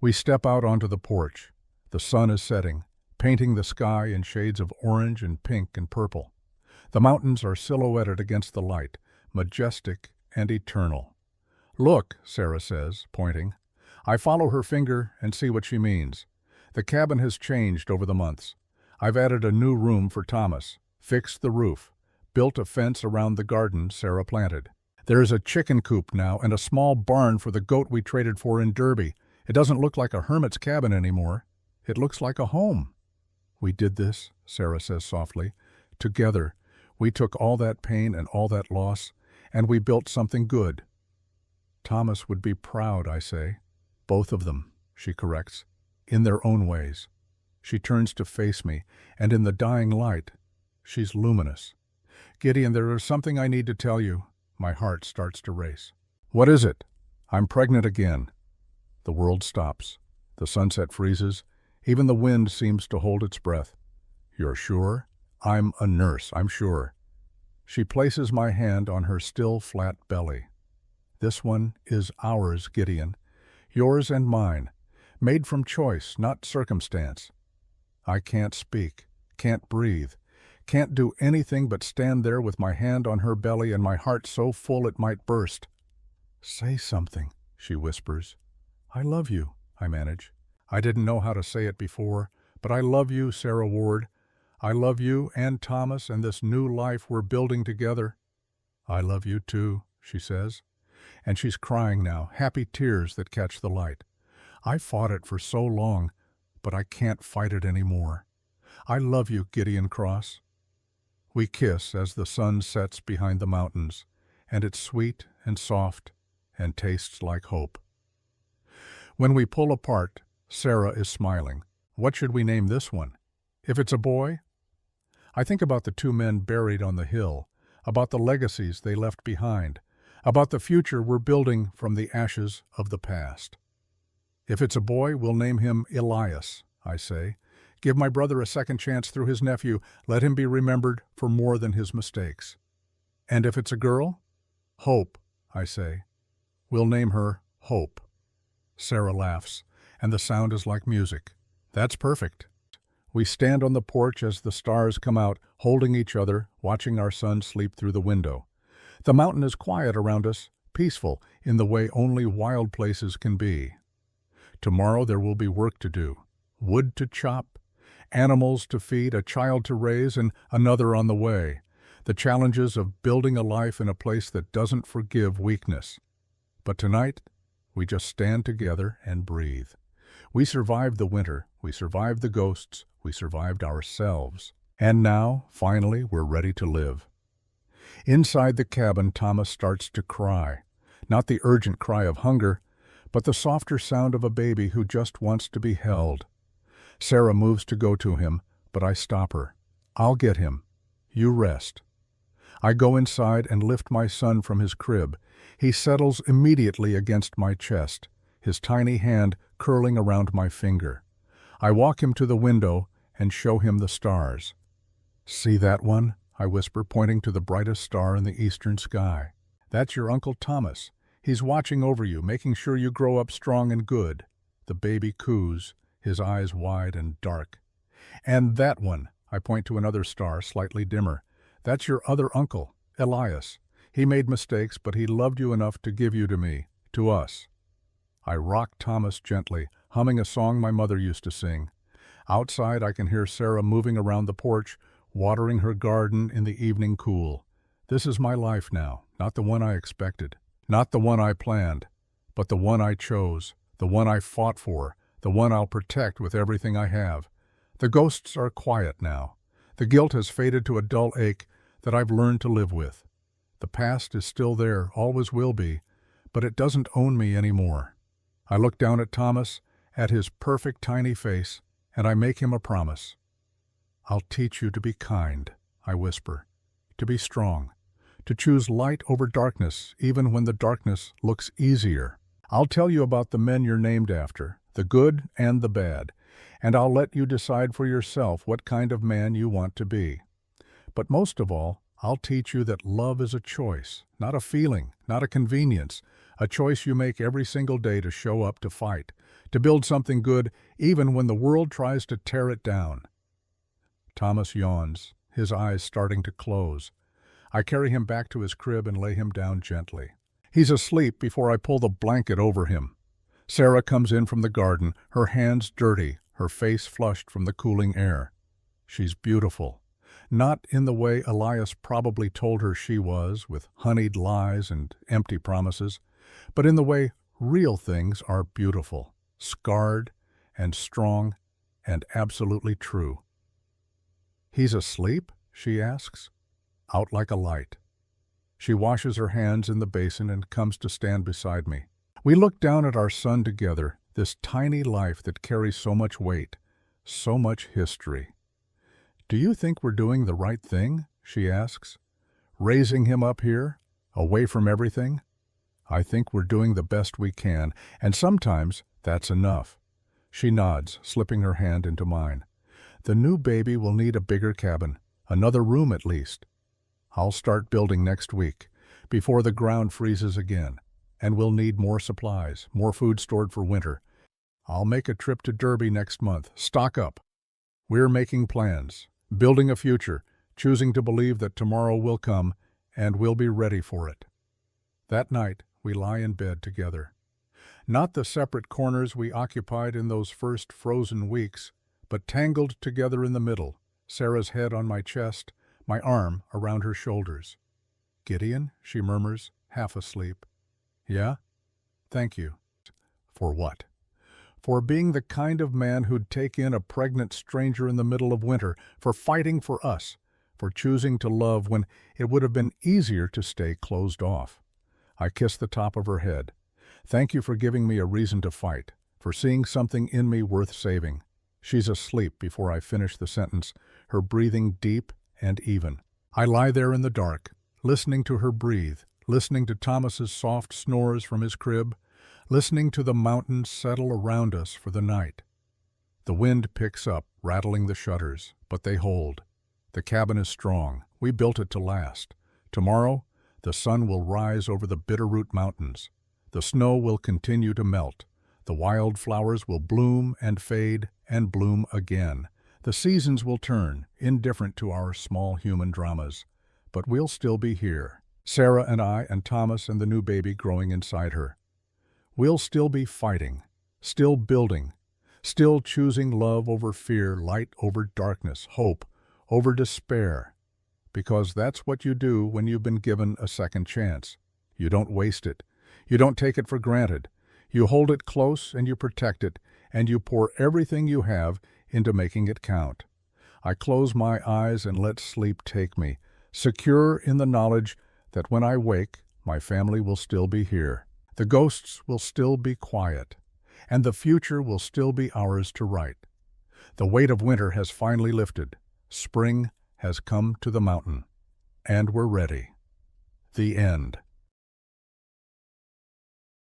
We step out onto the porch. The sun is setting, painting the sky in shades of orange and pink and purple. The mountains are silhouetted against the light, majestic and eternal. Look, Sarah says, pointing. I follow her finger and see what she means. The cabin has changed over the months. I've added a new room for Thomas, fixed the roof, built a fence around the garden Sarah planted. There is a chicken coop now and a small barn for the goat we traded for in Derby. It doesn't look like a hermit's cabin anymore. It looks like a home. We did this, Sarah says softly. Together, we took all that pain and all that loss, and we built something good. Thomas would be proud, I say. Both of them, she corrects, in their own ways. She turns to face me, and in the dying light, she's luminous. Gideon, there is something I need to tell you. My heart starts to race. What is it? I'm pregnant again. The world stops. The sunset freezes. Even the wind seems to hold its breath. You're sure? I'm a nurse, I'm sure. She places my hand on her still flat belly. This one is ours, Gideon. Yours and mine. Made from choice, not circumstance. I can't speak, can't breathe, can't do anything but stand there with my hand on her belly and my heart so full it might burst. Say something, she whispers. I love you, I manage. I didn't know how to say it before, but I love you, Sarah Ward. I love you and Thomas and this new life we're building together. I love you too, she says. And she's crying now, happy tears that catch the light. I fought it for so long, but I can't fight it anymore. I love you, Gideon Cross. We kiss as the sun sets behind the mountains, and it's sweet and soft and tastes like hope. When we pull apart, Sarah is smiling. What should we name this one? If it's a boy? I think about the two men buried on the hill, about the legacies they left behind, about the future we're building from the ashes of the past. If it's a boy, we'll name him Elias, I say. Give my brother a second chance through his nephew. Let him be remembered for more than his mistakes. And if it's a girl? Hope, I say. We'll name her Hope. Sarah laughs, and the sound is like music. That's perfect. We stand on the porch as the stars come out, holding each other, watching our son sleep through the window. The mountain is quiet around us, peaceful in the way only wild places can be. Tomorrow there will be work to do, wood to chop, animals to feed, a child to raise, and another on the way. The challenges of building a life in a place that doesn't forgive weakness. But tonight, we just stand together and breathe. We survived the winter, we survived the ghosts, we survived ourselves. And now, finally, we're ready to live. Inside the cabin, Thomas starts to cry. Not the urgent cry of hunger, but the softer sound of a baby who just wants to be held. Sarah moves to go to him, but I stop her. I'll get him. You rest. I go inside and lift my son from his crib. He settles immediately against my chest, his tiny hand curling around my finger. I walk him to the window and show him the stars. See that one? I whisper, pointing to the brightest star in the eastern sky. That's your Uncle Thomas. He's watching over you, making sure you grow up strong and good. The baby coos, his eyes wide and dark. And that one, I point to another star, slightly dimmer. That's your other uncle, Elias. He made mistakes, but he loved you enough to give you to me, to us. I rock Thomas gently, humming a song my mother used to sing. Outside, I can hear Sarah moving around the porch, watering her garden in the evening cool. This is my life now, not the one I expected, not the one I planned, but the one I chose, the one I fought for, the one I'll protect with everything I have. The ghosts are quiet now. The guilt has faded to a dull ache that I've learned to live with. The past is still there, always will be, but it doesn't own me anymore. I look down at Thomas, at his perfect tiny face, and I make him a promise. I'll teach you to be kind, I whisper, to be strong, to choose light over darkness even when the darkness looks easier. I'll tell you about the men you're named after, the good and the bad, and I'll let you decide for yourself what kind of man you want to be. But most of all, I'll teach you that love is a choice, not a feeling, not a convenience, a choice you make every single day to show up to fight, to build something good even when the world tries to tear it down. Thomas yawns, his eyes starting to close. I carry him back to his crib and lay him down gently. He's asleep before I pull the blanket over him. Sarah comes in from the garden, her hands dirty, her face flushed from the cooling air. She's beautiful. Not in the way Elias probably told her she was, with honeyed lies and empty promises, but in the way real things are beautiful, scarred and strong and absolutely true. "He's asleep?" she asks. Out like a light. She washes her hands in the basin and comes to stand beside me. We look down at our son together, this tiny life that carries so much weight, so much history. "Do you think we're doing the right thing?" she asks. "Raising him up here, away from everything?" I think we're doing the best we can, and sometimes that's enough. She nods, slipping her hand into mine. The new baby will need a bigger cabin, another room at least. I'll start building next week, before the ground freezes again, and we'll need more supplies, more food stored for winter. I'll make a trip to Derby next month, stock up. We're making plans, building a future, choosing to believe that tomorrow will come, and we'll be ready for it. That night, we lie in bed together. Not the separate corners we occupied in those first frozen weeks, but tangled together in the middle, Sarah's head on my chest, my arm around her shoulders. "Gideon," she murmurs, half asleep. "Yeah? Thank you." "For what?" "For being the kind of man who'd take in a pregnant stranger in the middle of winter, for fighting for us, for choosing to love when it would have been easier to stay closed off." I kiss the top of her head. "Thank you for giving me a reason to fight, for seeing something in me worth saving." She's asleep before I finish the sentence, her breathing deep and even. I lie there in the dark, listening to her breathe, listening to Thomas's soft snores from his crib, listening to the mountains settle around us for the night. The wind picks up, rattling the shutters, but they hold. The cabin is strong. We built it to last. Tomorrow, the sun will rise over the Bitterroot Mountains. The snow will continue to melt. The wild flowers will bloom and fade and bloom again. The seasons will turn, indifferent to our small human dramas. But we'll still be here. Sarah and I and Thomas and the new baby growing inside her. We'll still be fighting, still building, still choosing love over fear, light over darkness, hope over despair. Because that's what you do when you've been given a second chance. You don't waste it. You don't take it for granted. You hold it close and you protect it, and you pour everything you have into making it count. I close my eyes and let sleep take me, secure in the knowledge that when I wake, my family will still be here. The ghosts will still be quiet, and the future will still be ours to write. The weight of winter has finally lifted. Spring has come to the mountain, and we're ready. The end.